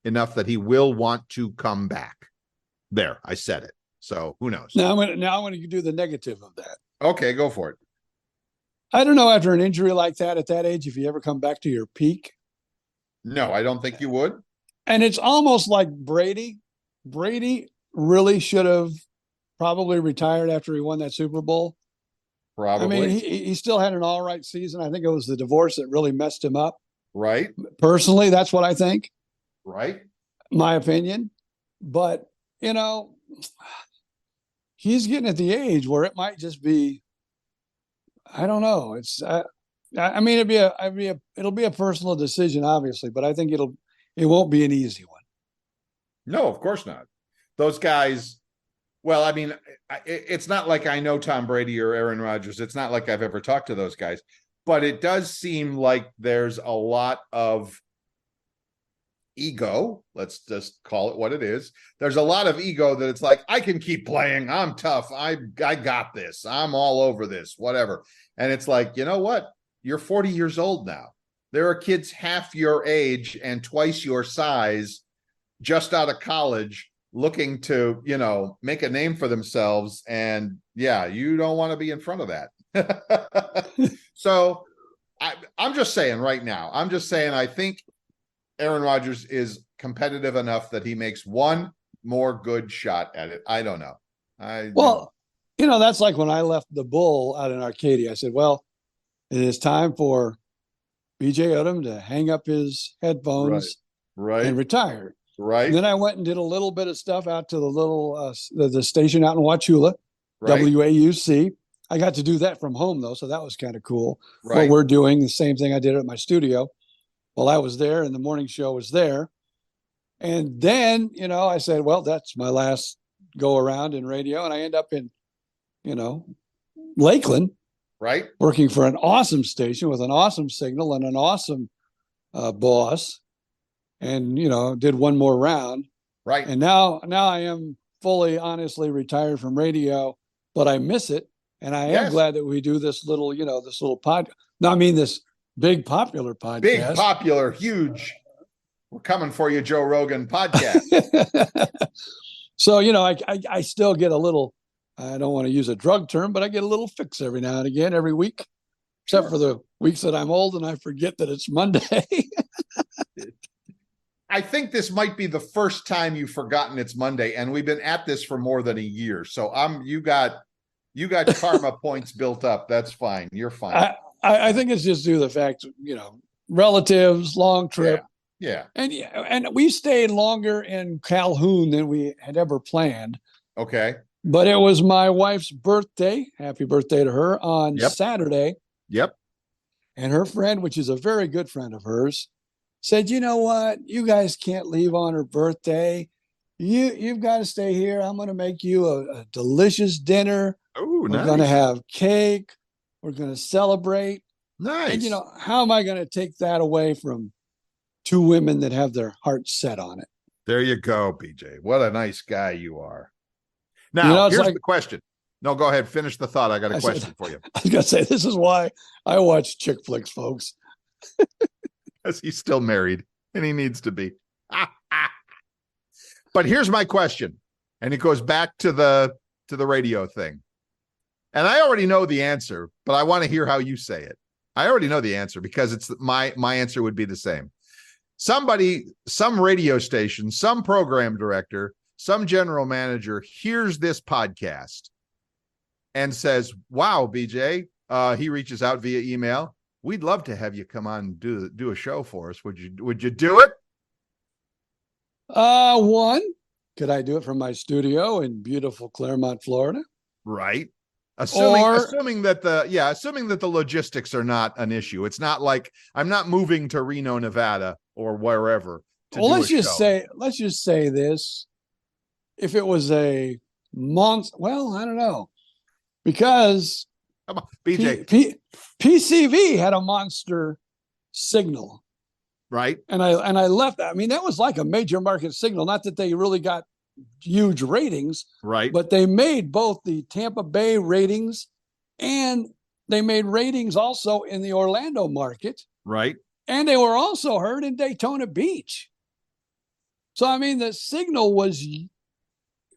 enough that he will want to come back. There, I said it. So who knows? Now I'm going to do the negative of that. Okay, go for it. I don't know, after an injury like that at that age, if you ever come back to your peak. No, I don't think you would. And it's almost like Brady. Brady really should have probably retired after he won that Super Bowl. Probably. I mean, he still had an all right season. I think it was the divorce that really messed him up. Right. Personally, that's what I think. Right. My opinion. But, he's getting at the age where it might just be, I don't know. It's, I mean, it'll be a personal decision, obviously, but I think it won't be an easy one. No, of course not. Those guys. Well, I mean, it's not like I know Tom Brady or Aaron Rodgers. It's not like I've ever talked to those guys, but it does seem like there's a lot of ego. Let's just call it what it is. There's a lot of ego that it's like, I can keep playing. I'm tough. I got this. I'm all over this, whatever. And it's like, you know what? You're 40 years old now. There are kids half your age and twice your size just out of college looking to, make a name for themselves. And yeah, you don't want to be in front of that. So I'm just saying right now, I think Aaron Rodgers is competitive enough that he makes one more good shot at it. I don't know. That's like when I left the Bull out in Arcadia. I said, well, it is time for BJ Odom to hang up his headphones and retire. Right. And then I went and did a little bit of stuff out to the little the station out in Wauchula, WAUC. I got to do that from home, though, so that was kind of cool. Right. What we're doing, the same thing I did at my studio while I was there, and the morning show was there. And then, I said, well, that's my last go around in radio, and I end up in, Lakeland, right, working for an awesome station with an awesome signal and an awesome boss. And, did one more round. Right. And now I am fully, honestly retired from radio, but I miss it. And I am glad that we do this little, this big popular podcast. Big, popular, huge. We're coming for you, Joe Rogan podcast. So, I still get a little, I don't want to use a drug term, but I get a little fix every now and again, every week, except for the weeks that I'm old and I forget that it's Monday. I think this might be the first time you've forgotten it's Monday, and we've been at this for more than a year. So you got karma points built up. That's fine. You're fine. I think it's just due to the fact, relatives, long trip. Yeah. And we stayed longer in Calhoun than we had ever planned. Okay. But it was my wife's birthday. Happy birthday to her on Saturday. Yep. And her friend, which is a very good friend of hers, said, you know what? You guys can't leave on her birthday. You've got to stay here. I'm going to make you a delicious dinner. Oh, We're going to have cake. We're going to celebrate. Nice. And, how am I going to take that away from two women that have their hearts set on it? There you go, BJ. What a nice guy you are. Now, here's the question. No, go ahead. Finish the thought. I got a question for you. I was going to say, this is why I watch chick flicks, folks. Because he's still married and he needs to be. But here's my question. And it goes back to the radio thing. And I already know the answer, but I want to hear how you say it. I already know the answer because it's my answer would be the same. Somebody, some radio station, some program director, some general manager hears this podcast and says, wow, BJ, he reaches out via email. We'd love to have you come on and do a show for us. Would you do it? One, could I do it from my studio in beautiful Claremont, Florida? Right. Assuming that the logistics are not an issue. It's not like I'm not moving to Reno, Nevada or wherever. Let's just say this. If it was a month, well, I don't know. Because come on, BJ. PCV had a monster signal. Right. And I left. I mean, that was like a major market signal. Not that they really got huge ratings. Right. But they made both the Tampa Bay ratings and they made ratings also in the Orlando market. Right. And they were also heard in Daytona Beach. So, I mean, the signal was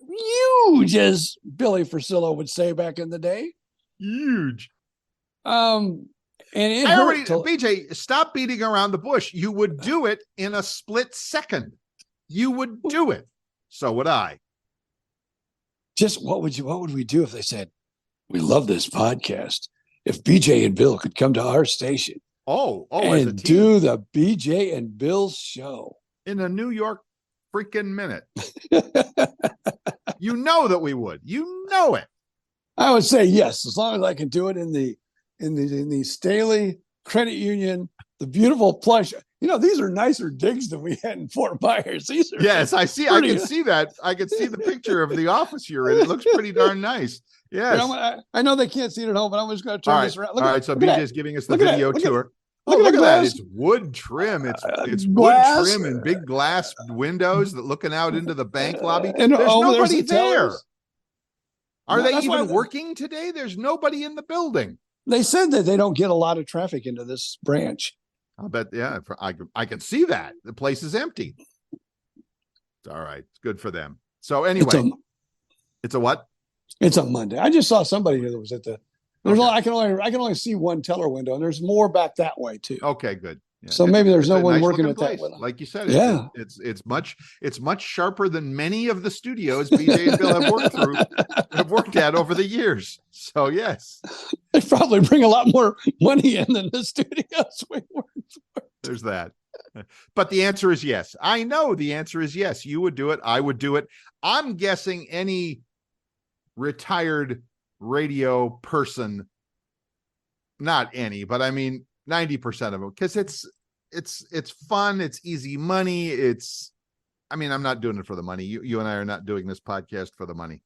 huge, as Billy Fursillo would say back in the day. Huge. And it BJ, stop beating around the bush. You would do it in a split second. You would do it. So would I. Just what would we do if they said, we love this podcast. If BJ and Bill could come to our station and do the BJ and Bill show in a New York freaking minute. You know that we would. You know it. I would say yes, as long as I can do it in the Staley Credit Union, the beautiful plush. These are nicer digs than we had in Fort Myers. These are I see. I can see that. I can see the picture of the office you're in. It looks pretty darn nice. Yes. I know they can't see it at home, but I'm just going to turn this around. So BJ is giving us the video tour. Look at that. It's wood trim. It's wood trim and big glass windows that looking out into the bank lobby. And there's nobody there. Are they even working today? There's nobody in the building. They said that they don't get a lot of traffic into this branch. I'll bet. Yeah, I can see that. The place is empty. It's all right. It's good for them. So anyway, it's a what? It's a Monday. I just saw somebody here that was at the. There's I can only see one teller window, and there's more back that way too. Okay, good. Yeah. So maybe there's no one working at that window. Like you said, it's much sharper than many of the studios BJ and Bill have worked at over the years. So yes, they probably bring a lot more money in than the studios we work for. There's that. But the answer is yes. I know the answer is yes. You would do it. I would do it. I'm guessing any retired radio person, not any, but I mean 90% of them, because it's fun, it's easy money. I'm not doing it for the money. You and I are not doing this podcast for the money.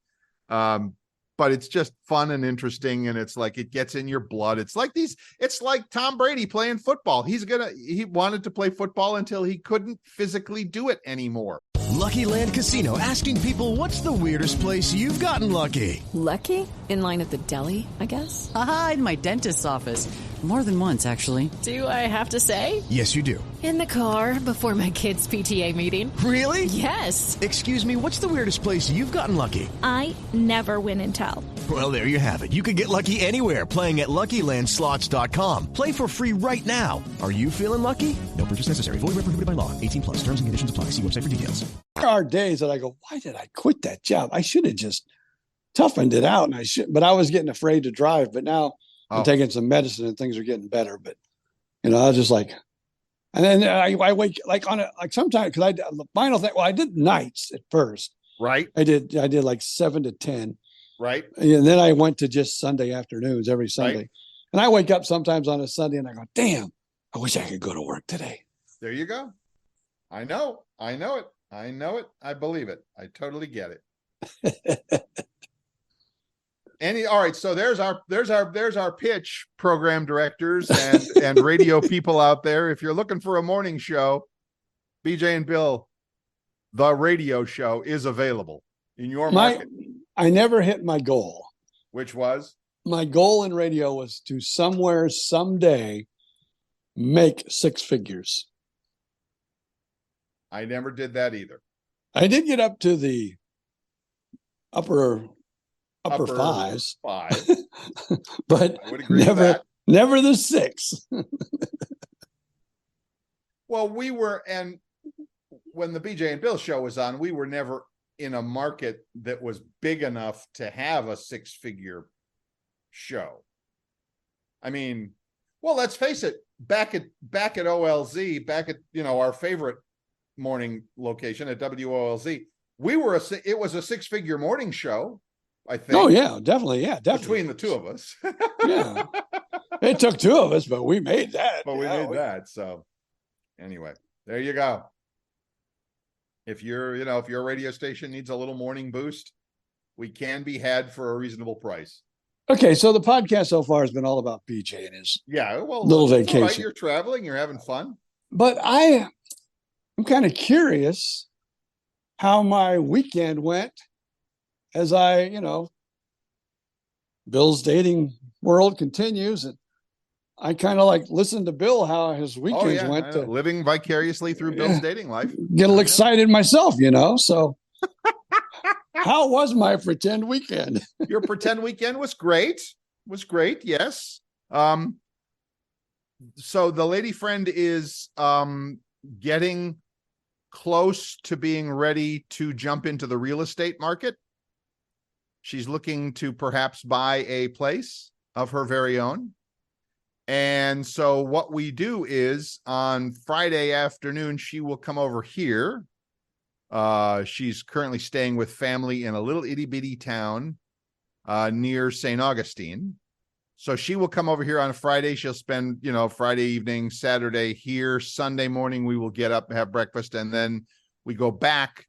But it's just fun and interesting, and it's like it gets in your blood. It's like Tom Brady playing football. He wanted to play football until he couldn't physically do it anymore. Lucky Land Casino, asking people, what's the weirdest place you've gotten lucky? Lucky? In line at the deli, I guess? Aha, in my dentist's office. More than once, actually. Do I have to say? Yes, you do. In the car before my kids' PTA meeting. Really? Yes. Excuse me, what's the weirdest place you've gotten lucky? I never win and tell. Well, there you have it. You can get lucky anywhere, playing at LuckyLandSlots.com. Play for free right now. Are you feeling lucky? No purchase necessary. Void where prohibited by law. 18+. Terms and conditions apply. See website for details. There are days that I go, why did I quit that job? I should have just toughened it out, but I was getting afraid to drive. But now I'm taking some medicine and things are getting better. But I was just like, and then I wake sometimes because I the final thing. Well, I did nights at first. Right. I did like 7 to 10. Right. And then I went to just Sunday afternoons every Sunday. Right. And I wake up sometimes on a Sunday and I go, damn, I wish I could go to work today. There you go. I know it. I believe it. I totally get it. All right, so there's our pitch, program directors and radio people out there. If you're looking for a morning show, BJ and Bill, the radio show is available in your market. I never hit my goal. Which was? My goal in radio was to somewhere, someday, make six figures. I never did that either. I did get up to the upper fives, but I would agree with that. Never the six. Well, and when the BJ and Bill show was on, we were never in a market that was big enough to have a six-figure show. I mean, well, let's face it, back at OLZ, back at, our favorite morning location at WOLZ, it was a six-figure morning show, I think. Oh yeah, definitely. Yeah, definitely. Between the two of us. Yeah. It took two of us, but we made that. That. So anyway, there you go. If your radio station needs a little morning boost, we can be had for a reasonable price. Okay, so the podcast so far has been all about BJ and his little vacation. Right, you're traveling, you're having fun. But I'm kind of curious how my weekend went as Bill's dating world continues, and I kind of listen to Bill how his weekends went. Living vicariously through Bill's dating life. Get a little excited myself, So how was my pretend weekend? Your pretend weekend was great. Yes. So the lady friend is getting close to being ready to jump into the real estate market. She's looking to perhaps buy a place of her very own. And so what we do is on Friday afternoon, she will come over here. She's currently staying with family in a little itty bitty town near St. Augustine. So she will come over here on a Friday. She'll spend, Friday evening, Saturday here. Sunday morning, we will get up, have breakfast, and then we go back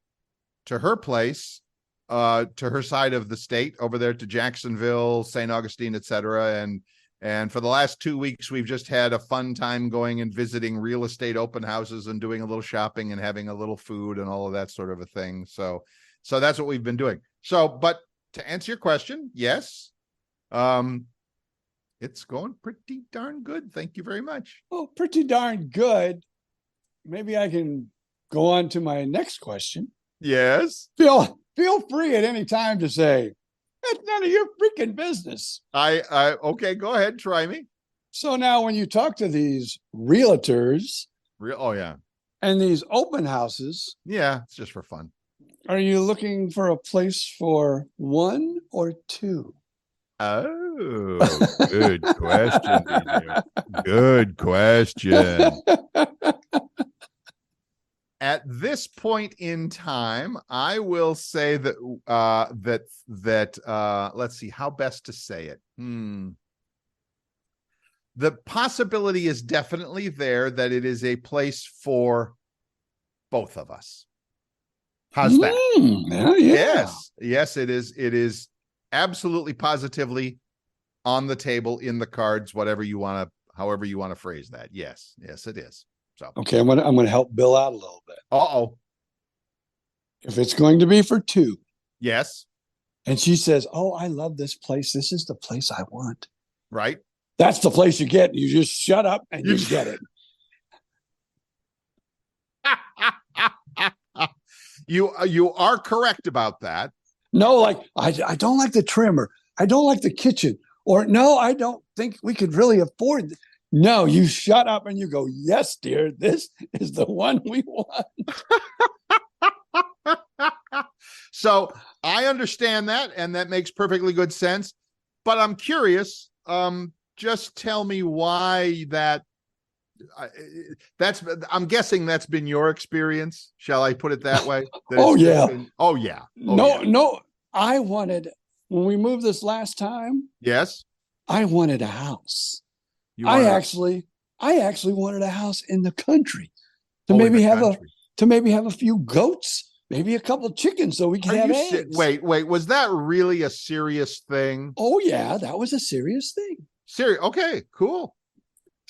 to her place, to her side of the state, over there to Jacksonville, St. Augustine, etc. And for the last 2 weeks, we've just had a fun time going and visiting real estate open houses and doing a little shopping and having a little food and all of that sort of a thing. So that's what we've been doing. So, but to answer your question, yes, it's going pretty darn good. Thank you very much. Oh, pretty darn good. Maybe I can go on to my next question. Yes. Feel free at any time to say, that's none of your freaking business. Okay, go ahead, try me. So now when you talk to these realtors, and these open houses, it's just for fun. Are you looking for a place for one or two? Oh, good question, DJ. Good question. At this point in time, I will say that let's see how best to say it. The possibility is definitely there that it is a place for both of us. How's that? Yeah. Yes, it is. It is absolutely positively on the table, in the cards, however you want to phrase that. Yes, it is. So okay, I'm gonna help Bill out a little bit. If it's going to be for two, yes, and she says, "Oh, I love this place. This is the place I want." Right. That's the place you get. You just shut up and you get it. You are correct about that. No, I don't like the trimmer. I don't like the kitchen. Or no, I don't think we could really afford it. No, you shut up and you go, yes, dear, this is the one we want. So I understand that, and that makes perfectly good sense. But I'm curious. Just tell me why I'm guessing that's been your experience. Shall I put it that way? No, I wanted, when we moved this last time. Yes. I wanted a house. I actually wanted a house in the country to maybe have a few goats, maybe a couple of chickens so we can Are have you eggs. wait, was that really a serious thing? Oh yeah, that was a serious thing. Serious? Okay, cool.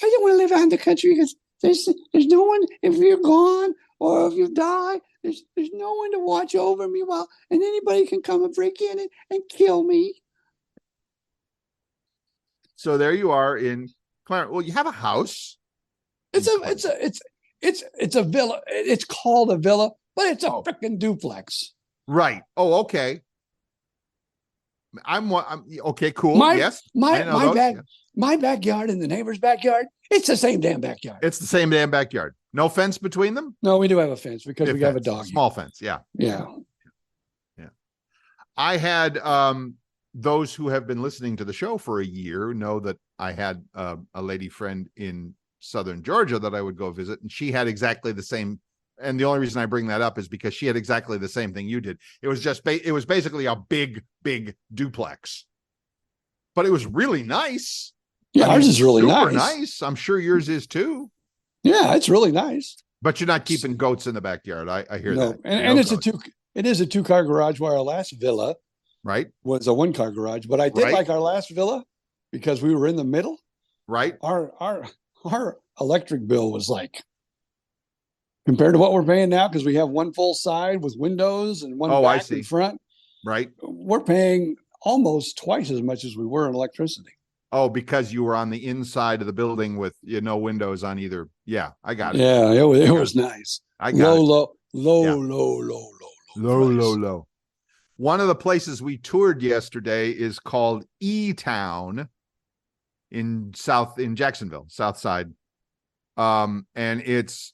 I don't want to live out in the country because there's no one. If you're gone or if you die, there's no one to watch over me while, and anybody can come and break in and kill me. So there you are in Claremont. Well, you have a house. It's a villa. It's called a villa, but it's a freaking duplex. Right. Oh, okay. I'm okay. Cool. Yes. My backyard and the neighbor's backyard. It's the same damn backyard. It's the same damn backyard. No fence between them. No, we do have a fence because we have a dog. Small fence. Yeah. Yeah. I had those who have been listening to the show for a year know that I had a lady friend in Southern Georgia that I would go visit, and she had exactly the same. And the only reason I bring that up is because she had exactly the same thing you did. It was just it was basically a big duplex, but it was really nice. Yeah, ours is really nice. I'm sure yours is too. Yeah, it's really nice. But you're not keeping goats in the backyard. I hear that. And it is a 2-car garage, where our last villa was a 1-car garage. But I did like our last villa because we were in the middle. Right. Our electric bill was like, compared to what we're paying now, because we have one full side with windows and one back in front. Right. We're paying almost twice as much as we were in electricity. Oh, because you were on the inside of the building with no windows on either. Yeah, I got it. Yeah, it was nice. I got low. One of the places we toured yesterday is called E-Town in Jacksonville, South Side. And it's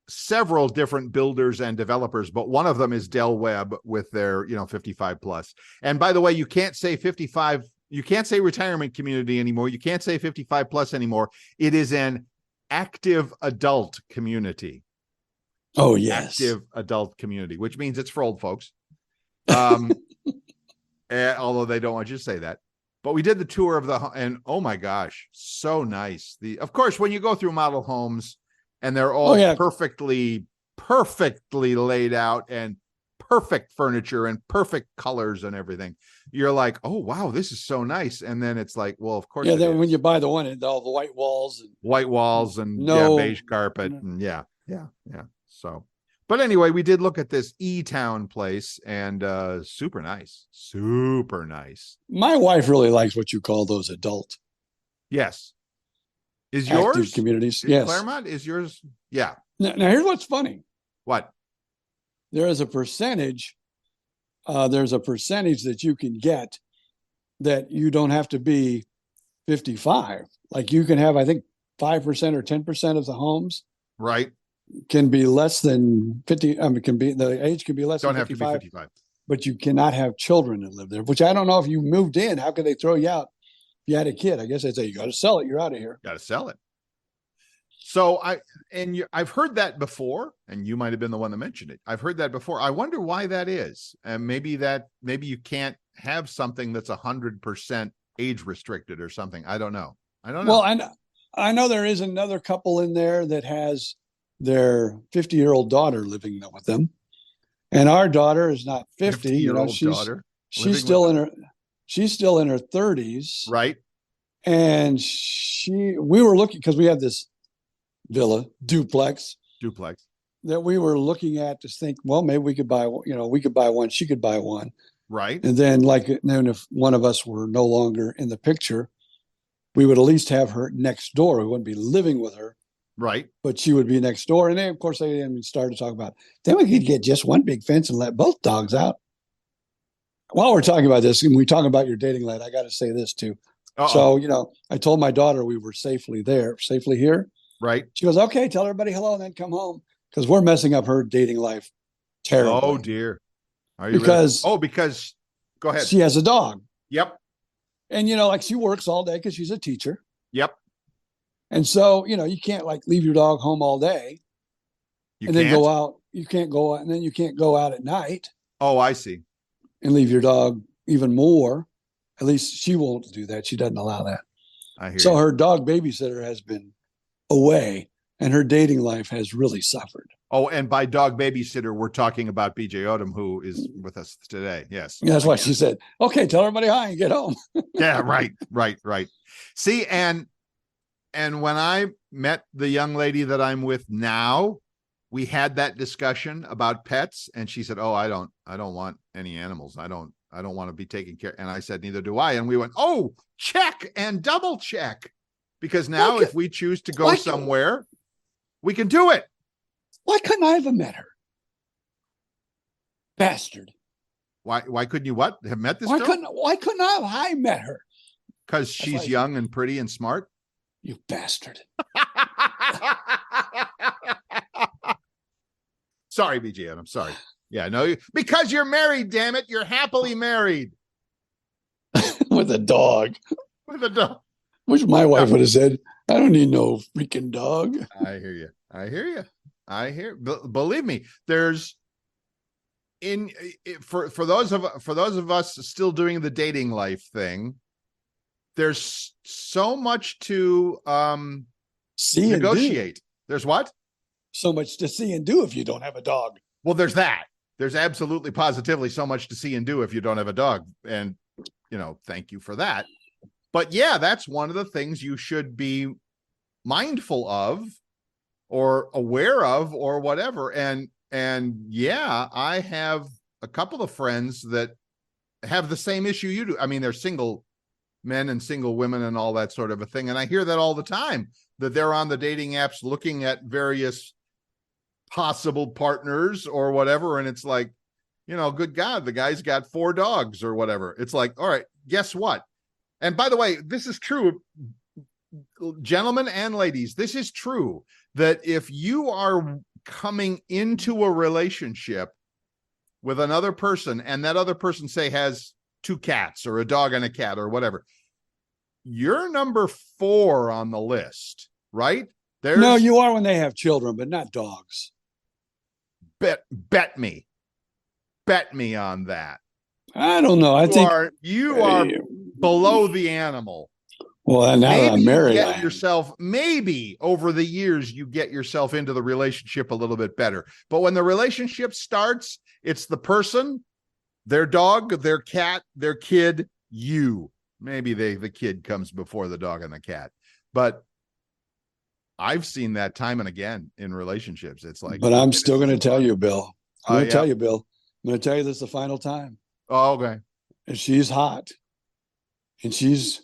several different builders and developers, but one of them is Del Webb with their 55 plus. And by the way, you can't say 55. You can't say retirement community anymore. You can't say 55 plus anymore. It is an active adult community. Oh, yes. Active adult community, which means it's for old folks. Although they don't want you to say that. But we did the tour of and oh my gosh, so nice. Of course, when you go through model homes and they're all perfectly laid out and perfect furniture and perfect colors and everything, you're like, oh wow, this is so nice. And then it's like, well, of course, then when you buy the one and all the white walls and beige carpet and yeah. So, but anyway, we did look at this E-Town place and super nice. My wife really likes what you call those adult. Yes. Is active yours communities? In yes. Claremont is yours? Yeah. Now here's what's funny. What? There is a percentage. There's a percentage that you can get that you don't have to be 55. Like you can have, I think, 5% or 10% of the homes. Right. Can be less than 50. The age can be less than 55. Don't have to be 55. But you cannot have children that live there, which I don't know if you moved in. How could they throw you out if you had a kid? I guess they'd say, you got to sell it. You're out of here. Got to sell it. So I've heard that before, and you might have been the one that mentioned it. I've heard that before. I wonder why that is. And maybe you can't have something that's 100% age restricted or something. I don't know. Well, I know there is another couple in there that has their 50-year-old daughter living with them. And our daughter is not 50. She's still in her 30s. Right. And we were looking, because we have this villa duplex that we were looking at to think, well, maybe we could buy one, she could buy one. Right. And then if one of us were no longer in the picture, we would at least have her next door. We wouldn't be living with her. Right. But she would be next door. And then, of course, they started to talk about, then we could get just one big fence and let both dogs out. While we're talking about this, and we talk about your dating life, I got to say this too. Uh-oh. So, I told my daughter we were safely here. Right. She goes, okay, tell everybody hello and then come home, because we're messing up her dating life terribly. Oh, dear. Are you because go ahead. She has a dog. Yep. And, she works all day because she's a teacher. Yep. And so, you can't leave your dog home all day then go out. You can't go out, and then you can't go out at night. Oh, I see. And leave your dog even more. At least she won't do that. She doesn't allow that. I hear so you. Her dog babysitter has been away, and her dating life has really suffered. Oh, and by dog babysitter, we're talking about BJ Odom, who is with us today. Yes. That's why she said, okay, tell everybody hi and get home. Yeah, right. See, and when I met the young lady that I'm with now, we had that discussion about pets, and she said, oh, I don't want any animals. I don't want to be taken care. And I said, neither do I. And we went, oh, check and double check. Because now if we choose to go somewhere, we can do it. Why couldn't I have met her? Bastard. Why couldn't you have met this Why girl? couldn't I have met her? Because she's young and pretty and smart. You bastard. Sorry, BJ, I'm sorry. Yeah, no, because you're married, damn it. You're happily married. With a dog. With a dog. Which my wife would have said, I don't need no freaking dog. I hear you. Believe me, there's for those of us still doing the dating life thing, there's so much to see negotiate. There's what? So much to see and do if you don't have a dog. Well, there's that. There's absolutely positively so much to see and do if you don't have a dog. And, thank you for that. But yeah, that's one of the things you should be mindful of or aware of or whatever. And yeah, I have a couple of friends that have the same issue you do. I mean, they're single men and single women and all that sort of a thing. And I hear that all the time, that they're on the dating apps looking at various possible partners or whatever. And it's like, good God, the guy's got 4 dogs or whatever. It's like, all right, guess what? And by the way, this is true, gentlemen and ladies, this is true, that if you are coming into a relationship with another person and that other person, say, has 2 cats or a dog and a cat or whatever, you're number 4 on the list, right? No, you are when they have children, but not dogs. Bet me on that. I don't know. I think you are below the animal. Well, now that I'm married, maybe over the years you get yourself into the relationship a little bit better. But when the relationship starts, it's the person, their dog, their cat, their kid, you. Maybe the kid comes before the dog and the cat. But I've seen that time and again in relationships. It's like, but I'm still going to tell you, Bill. I'm going to tell you, Bill. I'm going to tell you this the final time. Oh, okay. And she's hot, and she's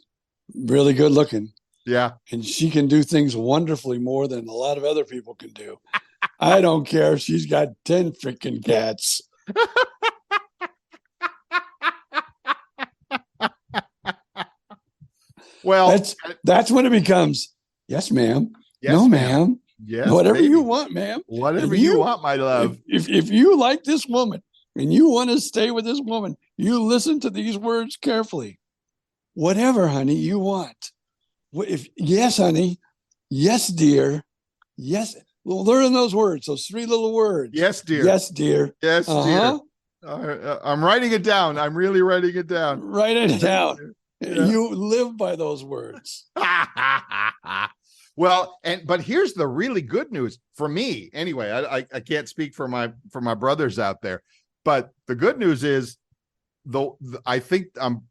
really good looking. Yeah. And she can do things wonderfully more than a lot of other people can do. I don't care if she's got 10 freaking cats. Well, that's when it becomes, yes, ma'am. Yes, no, ma'am. Yes, whatever baby. you want, ma'am. Whatever you want, my love. If you like this woman and you want to stay with this woman, you listen to these words carefully. Whatever, honey, you want. Yes, honey. Yes, dear. Yes. Well, learn those words. Those 3 little words. Yes, dear. Yes, dear. Yes, dear. I'm writing it down. I'm really writing it down. Write it down. Yeah. You live by those words. Well, but here's the really good news for me. Anyway, I can't speak for my brothers out there, but the good news is, I think I'm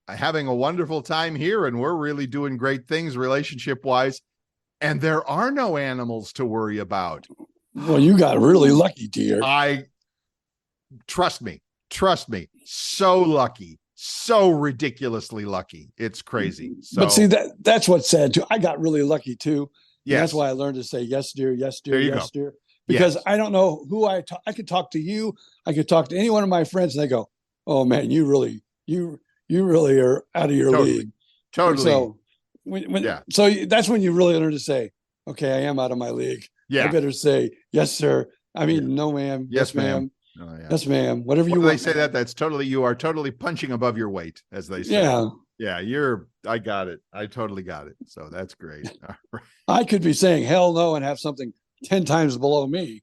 having a wonderful time here, and we're really doing great things relationship wise, and there are no animals to worry about. Well, you got really lucky, dear. Trust me, so lucky. So ridiculously lucky. It's crazy. So, but see, that's what's sad too. I got really lucky too. Yes. That's why I learned to say yes, dear, yes, dear, yes, dear. Because I don't know who I could talk to you. I could talk to any one of my friends, and they go, "Oh man, you really are out of your league." Totally. And so so that's when you really learn to say, "Okay, I am out of my league." Yeah. I better say yes, sir. I mean, no, ma'am. Yes, ma'am. Oh, yeah. Yes, ma'am. Whatever you want. They say that's you are totally punching above your weight, as they say. Yeah. I got it. I totally got it. So that's great. Right. I could be saying hell no and have something 10 times below me,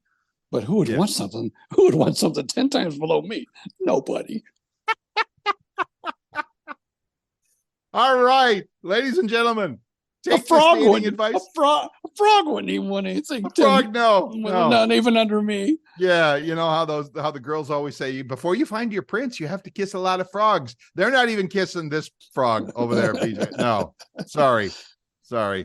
but who would want something? Who would want something 10 times below me? Nobody. All right, ladies and gentlemen, A frog wouldn't. A frog wouldn't even want anything. A frog, no. Not even under me. Yeah, you know how the girls always say, before you find your prince, you have to kiss a lot of frogs. They're not even kissing this frog over there, PJ. No, sorry,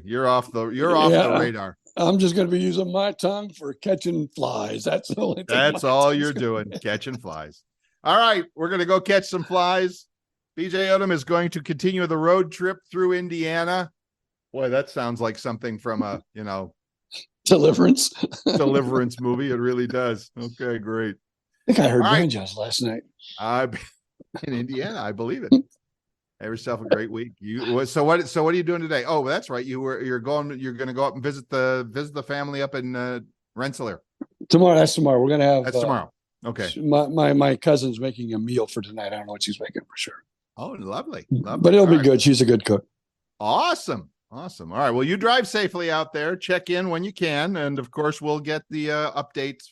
you're off the radar. I'm just going to be using my tongue for catching flies. That's the only thing. That's all you're doing, catching flies. All right, we're going to go catch some flies. BJ Odom is going to continue the road trip through Indiana. Boy, that sounds like something from a, Deliverance movie. It really does. Okay, great. I think I heard banjos last night. In Indiana, I believe it. Have yourself a great week. So what are you doing today? Oh, that's right. You're going to go up and visit the family up in Rensselaer. Tomorrow. That's tomorrow. We're going to have. That's tomorrow. Okay. My cousin's making a meal for tonight. I don't know what she's making for sure. Oh, lovely. But it'll be good. She's a good cook. Awesome. All right. Well, you drive safely out there. Check in when you can, and of course, we'll get the updates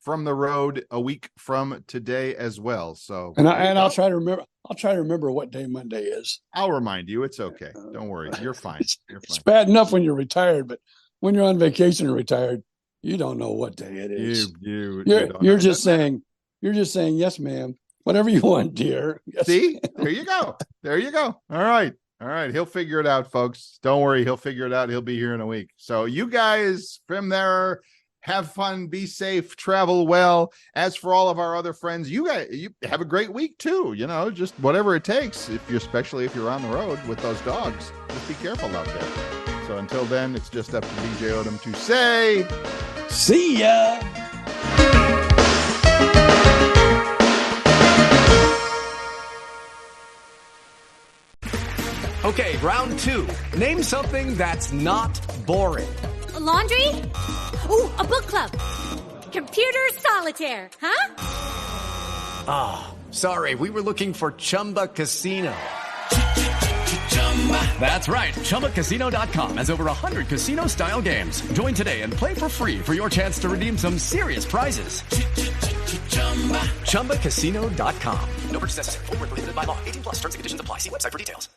from the road a week from today as well. So, I'll try to remember. I'll try to remember what day Monday is. I'll remind you. It's okay. Don't worry. You're fine. It's bad enough when you're retired, but when you're on vacation and retired, you don't know what day it is. You're just saying, yes, ma'am. Whatever you want, dear. Yes. See, there you go. All right. He'll figure it out, folks. Don't worry. He'll figure it out. He'll be here in a week. So you guys from there, have fun, be safe, travel well. As for all of our other friends, you have a great week too. Just whatever it takes. Especially if you're on the road with those dogs, just be careful out there. So until then, it's just up to BJ Odom to say, see ya. Okay, round two. Name something that's not boring. A laundry? Ooh, a book club. Computer solitaire, huh? Ah, sorry, we were looking for Chumba Casino. That's right, ChumbaCasino.com has over 100 casino-style games. Join today and play for free for your chance to redeem some serious prizes. ChumbaCasino.com. No purchase necessary. Void where prohibited by law. 18+ terms and conditions apply. See website for details.